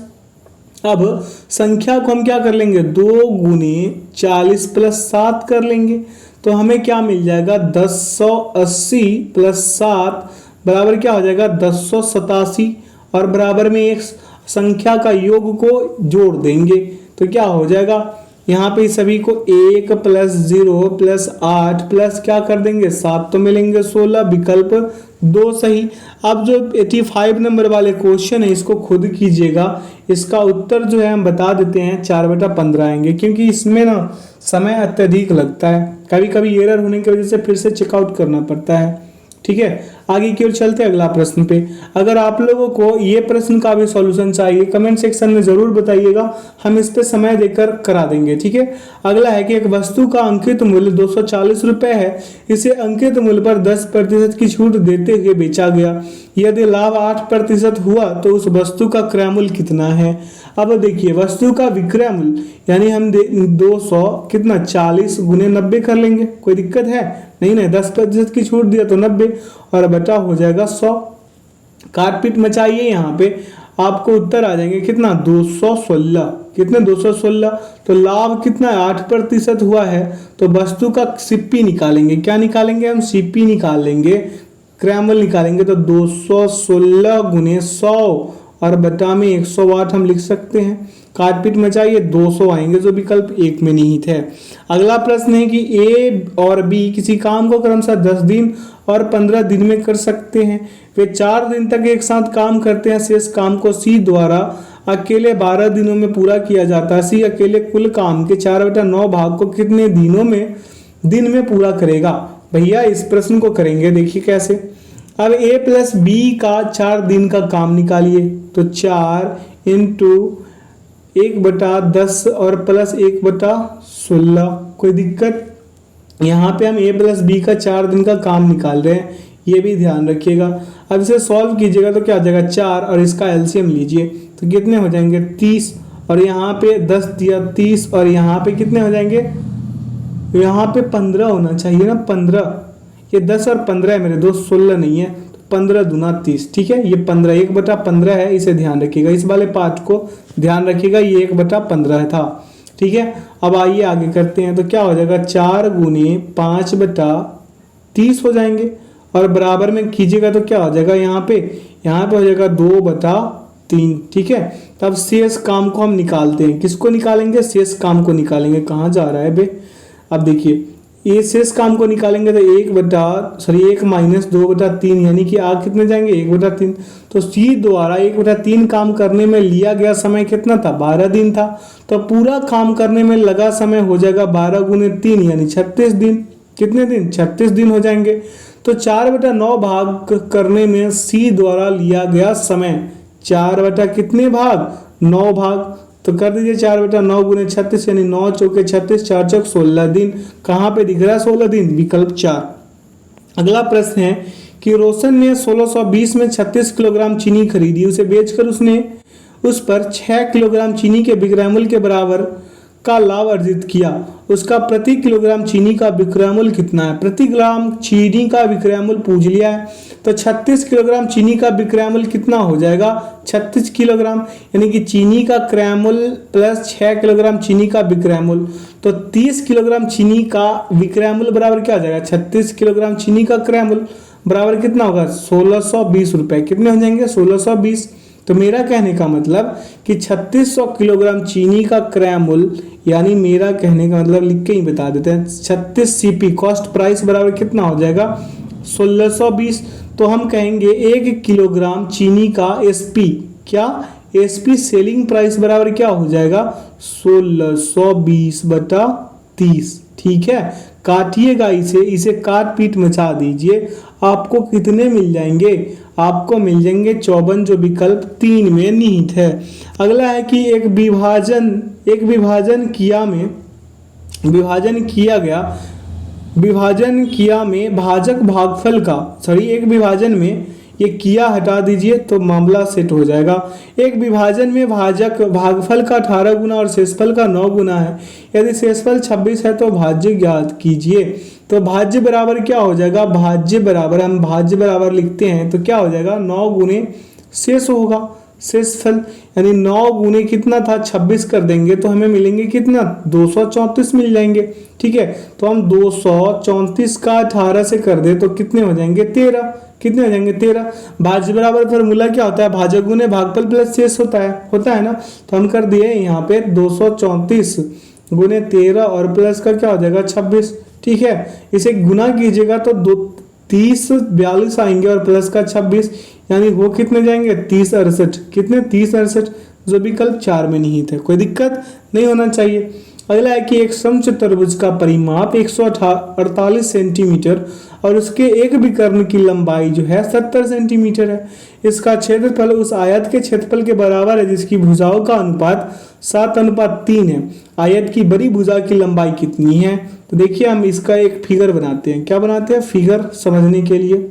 अब संख्या को हम क्या कर लेंगे 2 × 40 + 7 कर लेंगे तो हमें क्या मिल जाएगा 1080 + 7 बराबर क्या हो जाएगा 1087 और बराबर में एक संख्या का योग को जोड़ देंगे तो क्या हो जाएगा यहाँ पे सभी को 1 + 0 + 8 प्लस क्या कर देंगे 7 तो मिलेंगे 16। विकल्प 2 सही। अब जो 85 नंबर वाले क्वेश्चन है इसको खुद कीजिएगा। इसका उत्तर जो है हम बता देते हैं 4/15 आएंगे क्योंकि इसमें ना समय अत्यधिक लगता है, कभी कभी एरर होने की वजह से फिर से चेकआउट करना पड़ता है। ठीक है, आगे की ओर चलते हैं अगला प्रश्न पे। अगर आप लोगों को ये प्रश्न का भी सॉल्यूशन चाहिए कमेंट सेक्शन में जरूर बताइएगा, हम इस पे समय देकर करा देंगे। ठीक है, अगला है कि एक वस्तु का अंकित मूल्य 240 रुपए है, इसे अंकित मूल्य पर 10% की छूट देते हुए बेचा गया। यदि लाभ 8% हुआ तो उस वस्तु का क्रय मूल्य कितना है। अब देखिए वस्तु का विक्रय मूल्य यानी हम 200 कितना 40 × 90 कर लेंगे, कोई दिक्कत है नहीं ना। 10% की छूट दिया तो 90 और बटा हो जाएगा 100। काटपीट मचाइए, यहाँ पे आपको उत्तर आ जाएंगे कितना 216। कितने 216। तो लाभ कितना 8% हुआ है तो वस्तु का सीपी निकालेंगे। क्या निकालेंगे हम सीपी निकाल लेंगे, क्रय मूल्य निकालेंगे तो 216 × 100 और बटा में 108 हम लिख सकते हैं। काटपीट मचाइए 200 आएंगे जो विकल्प 1 में निहित है। अगला प्रश्न है कि ए और बी किसी काम को क्रमशः 10 दिन और 15 दिन में कर सकते हैं। वे 4 दिन तक एक साथ काम करते हैं। शेष काम को सी द्वारा अकेले 12 दिनों में पूरा किया जाता है। सी अकेले कुल काम के 4/9 भाग को कितने दिन में पूरा करेगा। भैया इस प्रश्न को करेंगे, देखिए कैसे। अब a + b का 4 दिन का काम निकालिए तो 4 × 1/10 और प्लस 1/16। कोई दिक्कत, यहाँ पे हम a + b का 4 दिन का काम निकाल रहे हैं, ये भी ध्यान रखिएगा। अब इसे सॉल्व कीजिएगा तो क्या आ जाएगा 4 और इसका एलसीएम लीजिए तो कितने हो जाएंगे 30 और यहाँ पे 10 दिया 30, और यहाँ पे कितने हो जाएंगे, यहाँ पे 15 होना चाहिए ना, 15, ये 10 और 15 है मेरे दोस्त, 16 नहीं है, 15 दूना 30, ठीक है, ये 15 1/15 है, इसे ध्यान रखिएगा, इस वाले पार्ट को ध्यान रखिएगा, ये 1/15 था, ठीक है। अब आइए आगे करते हैं, तो क्या हो जाएगा 4 गुने 5/30 हो जाएंगे, और बराबर में कीजिएगा तो क्या हो जाएगा, यहाँ पे हो जाएगा 2/3, ठीक है। तब शेष काम को हम निकालते हैं, किसको निकालेंगे, शेष काम को निकालेंगे, कहाँ जा रहा है बे, अब देखिए ये शेष काम को निकालेंगे तो 1 माइनस 2/3, यानी कि आगे कितने जाएंगे 1/3, तो सी द्वारा 1/3 काम करने में लिया गया समय कितना था, 12 दिन था, तो पूरा काम करने में लगा समय हो जाएगा 12 गुने 3 यानी 36 दिन, कितने दिन, 36 दिन हो जाएंगे। तो 4/9 भाग करने में सी द्वारा लिया गया समय 4 कितने भाग, 9 भाग, तो कर दीजिए 4/9 गुने 36 यानी 9 चौके 36, 4 चौक 16 दिन, कहाँ पे दिख रहा है 16 दिन, विकल्प 4। अगला प्रश्न है कि रोशन ने 1620 में 36 किलोग्राम चीनी खरीदी, उसे बेचकर उसने उस पर 6 किलोग्राम चीनी के विक्रय मूल्य के बराबर का लाभ अर्जित किया, उसका प्रति किलोग्राम चीनी का विक्रय मूल्य कितना है, प्रति ग्राम चीनी का विक्रय मूल्य पूछ लिया है, तो 36 किलोग्राम चीनी का विक्रय मूल्य कितना हो जाएगा, 36 किलोग्राम, यानी कि चीनी का क्रय मूल्य प्लस 6 किलोग्राम चीनी का विक्रय मूल्य, तो 30 किलोग्राम चीनी का विक्रय मूल्य बराबर क्या हो जाएगा, 36 किलोग्राम चीनी का क्रय मूल्य बराबर कितना होगा 1620 रुपए, कितने हो जाएंगे 1620। तो मेरा कहने का मतलब कि 3600 किलोग्राम चीनी का क्रय मूल्य, यानी मेरा कहने का मतलब लिख के ही बता देते हैं, 36 सीपी कॉस्ट प्राइस बराबर कितना हो जाएगा 1620। तो हम कहेंगे 1 किलोग्राम चीनी का एसपी, क्या एसपी सेलिंग प्राइस बराबर क्या हो जाएगा 1620/30, ठीक है। काटिएगा इसे काट पीट मचा दीजिए, आपको कितने मिल जाएंगे, आपको मिल जाएंगे 54, जो विकल्प 3 में निहित है। अगला है कि एक विभाजन किया में भाजक भागफल का, एक विभाजन में ये किया हटा दीजिए तो मामला सेट हो जाएगा। एक विभाजन में भाजक भागफल का 18 गुना और शेषफल का 9 गुना है, यदि शेषफल 26 है तो भाज्य ज्ञात कीजिए। तो भाज्य बराबर क्या हो जाएगा, भाज्य बराबर लिखते हैं तो क्या हो जाएगा 9 गुने शेष होगा, शेषफल यानी 9 गुने कितना था 26 कर देंगे तो हमें मिलेंगे कितना 234 मिल जाएंगे, ठीक है। तो हम 234 का 18 से कर दे तो कितने हो जाएंगे 13, कितने हो जाएंगे 13। भाज्य बराबर फॉर्मूला क्या होता है, भाजक गुने भागफल प्लस शेष होता है ना। तो हम कर दिए यहाँ पे 234 गुने 13 और प्लस का क्या हो जाएगा 26, ठीक है। इसे गुना कीजिएगा तो 30 42 आएंगे और प्लस का 26, यानी वो कितने जाएंगे 30 68, कितने 30 68, जो विकल्प 4 में निहित है, कोई दिक्कत नहीं होना चाहिए। अगला है कि एक समचतुर्भुज का परिमाप 148 सेंटीमीटर और उसके एक विकर्ण की लंबाई जो है 70 सेंटीमीटर है, इसका क्षेत्रफल उस आयत के क्षेत्रफल के बराबर है जिसकी भुजाओं का अनुपात 7:3 है। आयत की बड़ी भुजा की लंबाई कितनी है, तो देखिए हम इसका एक फिगर बनाते हैं, क्या बनाते हैं फिगर समझने के लिए,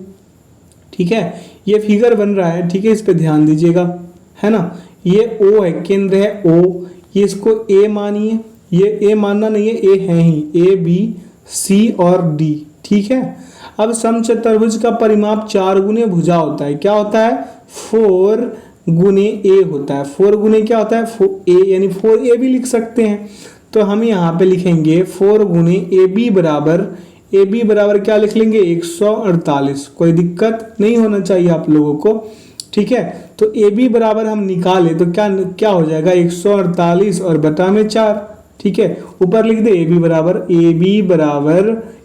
ठीक है। ये फिगर बन रहा है, ठीक है, इस पे ध्यान दीजिएगा, है ना। ये ओ है, केंद्र है ओ, ये इसको ए मानिए, ये ए मानना नहीं है, ए है ही, ए बी सी और डी, ठीक है। अब समचतुर्भुज का परिमाप 4 गुने भुजा होता है, क्या होता है 4 गुने ए होता है, 4 गुने क्या होता है ए, यानी 4a भी लिख सकते हैं। तो हम यहाँ पे लिखेंगे 4 गुने ए बी बराबर क्या लिख लेंगे 148, कोई दिक्कत नहीं होना चाहिए आप लोगों को, ठीक है। तो ए बी बराबर हम निकाले तो क्या हो जाएगा 148 और बटा में 4, ठीक है। ऊपर लिख दे ए बी बराबर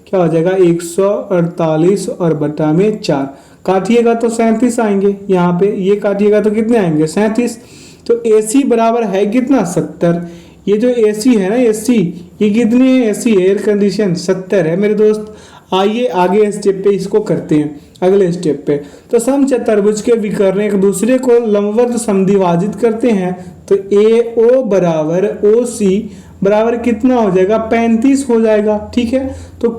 क्या हो जाएगा 148 और बटा में 4, काटिएगा तो 37 आएंगे, यहाँ पे ये काटिएगा तो कितने आएंगे 37। तो AC बराबर है कितना 70, ये जो AC है ना AC, ये कितनी है AC एयर कंडीशन 70 है मेरे दोस्त। आइए आगे स्टेप पे इसको करते हैं, अगले स्टेप पे। तो समचतुर्भुज के विकर्ण एक दूसरे को लंबवत समद्विभाजित करते हैं, तो AO बराबर OC बराबर कितना हो जाएगा 35 हो जाएगा, ठीक है। तो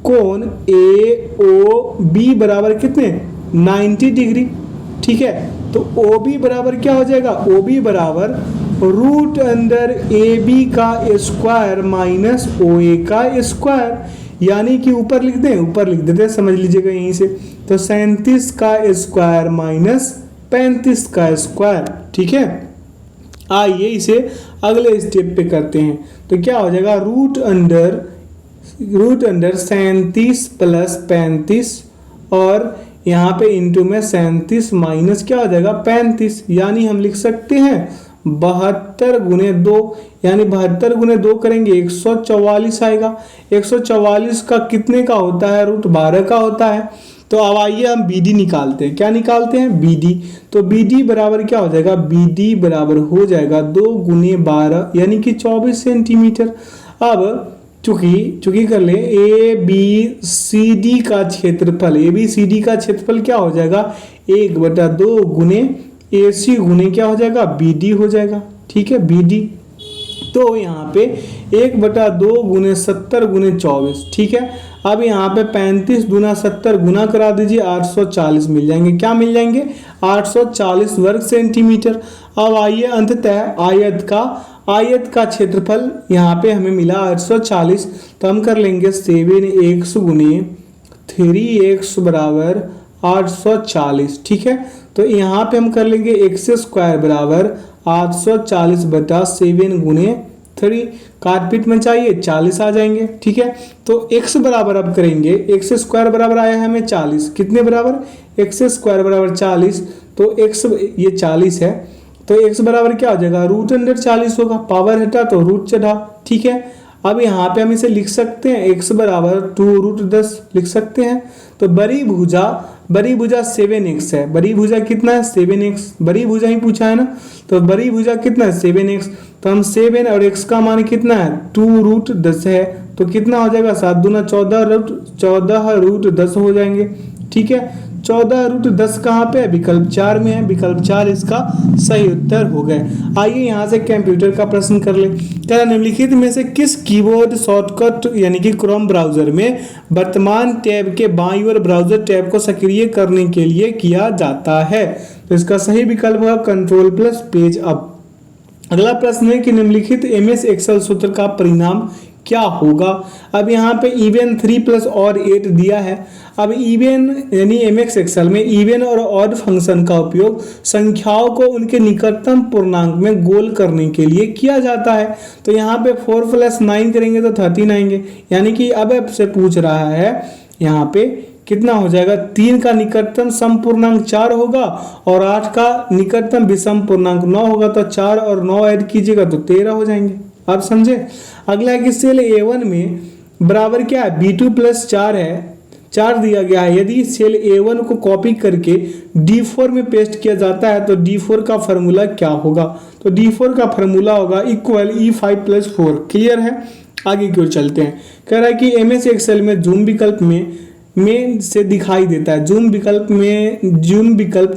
कोण AOB बराबर कितने 90 डिग्री, ठीक है। तो OB बराबर क्या हो जाएगा, OB बराबर रूट अंडर ए बी का स्क्वायर माइनस ओ ए का स्क्वायर, यानी कि ऊपर लिख दें, ऊपर लिख देते हैं, समझ लीजिएगा यहीं से। तो 37 का स्क्वायर माइनस 35 का स्क्वायर, ठीक है। आइए इसे अगले स्टेप पे करते हैं। तो क्या हो जाएगा, रूट अंडर 37 प्लस 35 और यहाँ पे इंटू में 37 माइनस क्या हो जाएगा 35, यानी हम लिख सकते हैं 72 गुने 2, यानी 72 गुने 2 करेंगे 144 आएगा। 144 का कितने का होता है, रूट 12 का होता है। तो अब आइए हम BD निकालते हैं। क्या निकालते हैं, BD। तो BD बराबर क्या हो जाएगा, BD बराबर हो जाएगा 2 गुने 12 यानी कि 24 सेंटीमीटर। अब चूंकि कर ले ABCD का क्षेत्रफल, ABCD का क्षेत्रफल क्या हो जाएगा 1/2 गुने AC गुने क्या हो जाएगा BD हो जाएगा, ठीक है, BD। तो यहाँ पे 1/2 गुने 70 गुने 24, ठीक है। अब यहाँ पे 35 गुना 70 गुना करा दीजिए, 840 मिल जाएंगे। क्या मिल जाएंगे, 840 वर्ग सेंटीमीटर। अब आइए अंततः आयत का क्षेत्रफल यहाँ पे हमें मिला 840, तो हम कर लेंगे 7x गुने 3x बराबर 840, ठीक है। तो यहाँ पे हम कर लेंगे x स्क्वायर बराबर 840/7 गुने 3, काटपीट में चाहिए 40 आ जाएंगे, ठीक है। तो x बराबर अब करेंगे, x स्क्वायर बराबर आया है हमें 40, कितने बराबर, x स्क्वायर बराबर 40, तो x ये 40 है, तो x बराबर क्या हो जाएगा, रूट अंडर 40 होगा, पावर हटा तो रूट चढ़ा, ठीक है। अब यहाँ पे हम इसे लिख सकते हैं x बराबर 2√10 लिख सकते हैं। तो बड़ी भुजा 7x है, बड़ी भुजा कितना है 7x, बड़ी भुजा ही पूछा है ना, तो बड़ी भुजा कितना है 7x, तो हम 7 और x का मान कितना है 2√10 है, तो कितना हो जाएगा 7 दूना 14√10 हो जाएंगे, ठीक है। 14√10 कहाँ पे है, विकल्प 4 में है, विकल्प 4 इसका सही उत्तर हो गए। आइए यहाँ से कंप्यूटर का प्रश्न कर ले। क्या निम्नलिखित में से किस कीबोर्ड शॉर्टकट यानी कि क्रोम ब्राउजर में वर्तमान टैब के बाईं ओर ब्राउजर टैब को सक्रिय करने के लिए किया जाता है, तो इसका सही विकल्प होगा कंट्रोल प्लस पेज अप। अगला प्रश्न है कि निम्नलिखित MS एक्सेल सूत्र का परिणाम क्या होगा। अब यहाँ पे इवन 3 प्लस और 8 दिया है। अब इवन यानी MS एक्सेल में इवन और ऑड फंक्शन का उपयोग संख्याओं को उनके निकटतम पूर्णांक में गोल करने के लिए किया जाता है। तो यहाँ पे 4 + 9 करेंगे तो 13 आएंगे, यानी कि अब आपसे पूछ रहा है यहाँ पे कितना हो जाएगा, 3 का निकटतम सम पूर्णांक 4 होगा और 8 का निकटतम विषम पूर्णांक 9 होगा, तो 4 और 9 ऐड कीजिएगा तो 13 हो जाएंगे। आप समझे। अगला है कि सेल A1 में बराबर क्या है B2 + 4 है, 4 दिया गया है। यदि सेल A1 को कॉपी करके D4 में पेस्ट किया जाता है तो D4 का फॉर्मूला क्या होगा, तो D4 का फॉर्मूला होगा इक्वल E5 + 4। क्लियर है। आगे की ओर चलते हैं। कह रहा है कि MS एक्सेल में जूम विकल्प में से दिखाई देता है, जूम विकल्प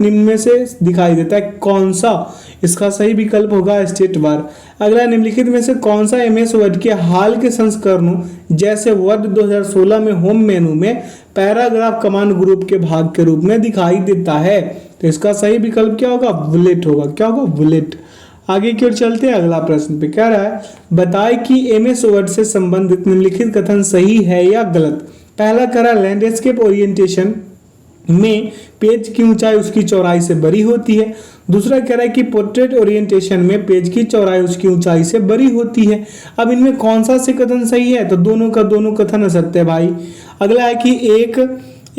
निम्न में से दिखाई देता है कौन सा, इसका सही विकल्प होगा स्टेट बार। अगला निम्नलिखित में से कौन सा MS वर्ड के हाल के संस्करणों जैसे वर्ड 2016 में होम मेनू में पैराग्राफ कमांड ग्रुप के भाग के रूप में दिखाई देता है, तो इसका सही विकल्प क्या होगा, बुलेट होगा। क्या होगा, बुलेट। आगे की ओर चलते हैं। अगला प्रश्न पे कह रहा है बताए कि MS वर्ड से संबंधित निम्नलिखित कथन सही है या गलत। पहला कह रहा है लैंडस्केप ओरिएंटेशन में पेज की ऊंचाई उसकी चौड़ाई से बड़ी होती है। दूसरा कह रहा है कि पोर्ट्रेट ओरिएंटेशन में पेज की चौड़ाई उसकी ऊंचाई से बड़ी होती है। अब इनमें कौन सा से कथन सही है, तो दोनों का दोनों कथन असत्य है भाई। अगला है कि एक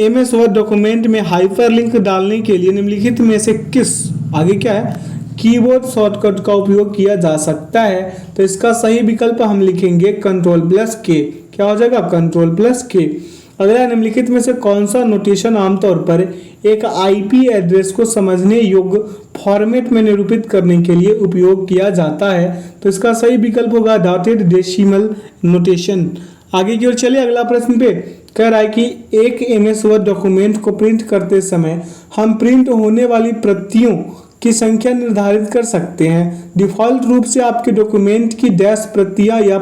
MS वर्ड डॉक्यूमेंट में हाइपरलिंक डालने के लिए निम्नलिखित में से किस, आगे क्या है, कीबोर्ड शॉर्टकट का उपयोग किया जा सकता है, तो इसका सही विकल्प हम लिखेंगे कंट्रोल+K। क्या हो जाएगा, कंट्रोल+K। अगला निम्नलिखित में से कौन सा नोटेशन आमतौर पर एक IP एड्रेस को समझने योग्य फॉर्मेट में निरूपित करने के लिए उपयोग किया जाता है, तो इसका सही विकल्प होगा डॉटेड डेसिमल नोटेशन। आगे की ओर चलिए। अगला प्रश्न पे कह रहा है कि एक MS वर्ड डॉक्यूमेंट को प्रिंट करते समय हम प्रिंट होने वाली प्रतियों की संख्या निर्धारित कर सकते हैं। डिफॉल्ट रूप से आपके डॉक्यूमेंट की डैश प्रति या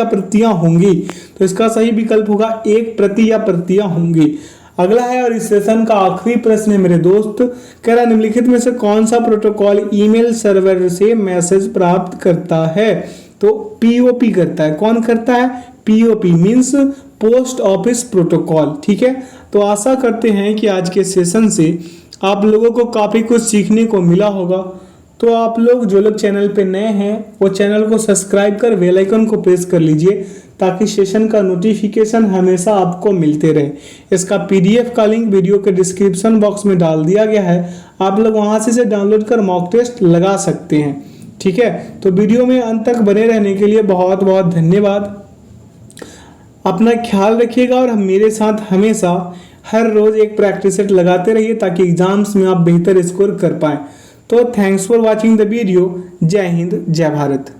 प्रतियां होंगी, तो इसका सही विकल्प होगा 1 प्रति या प्रतियां होंगी। अगला है और इस सेशन का आखिरी प्रश्न है मेरे दोस्त, कह रहा निम्नलिखित में से कौन सा प्रोटोकॉल ईमेल सर्वर से मैसेज प्राप्त करता है? तो पीओपी करता है। कौन करता है? POP means post office protocol. ठीक है, तो आशा करते हैं कि आज के सेशन से आप लोगों को काफ़ी कुछ सीखने को मिला होगा। तो आप लोग जो लोग चैनल पे नए हैं वो चैनल को सब्सक्राइब कर बेल आइकन को प्रेस कर लीजिए ताकि सेशन का नोटिफिकेशन हमेशा आपको मिलते रहे। इसका पीडीएफ का लिंक वीडियो के डिस्क्रिप्शन बॉक्स में डाल दिया गया है, आप लोग वहां से इसे डाउनलोड कर मॉक टेस्ट लगा सकते हैं। ठीक है, तो वीडियो में अंत तक बने रहने के लिए बहुत बहुत धन्यवाद। अपना ख्याल रखिएगा और मेरे साथ हमेशा हर रोज एक प्रैक्टिस सेट लगाते रहिए ताकि एग्जाम्स में आप बेहतर स्कोर कर पाएं। तो thanks for watching the video. जय हिंद, जय भारत।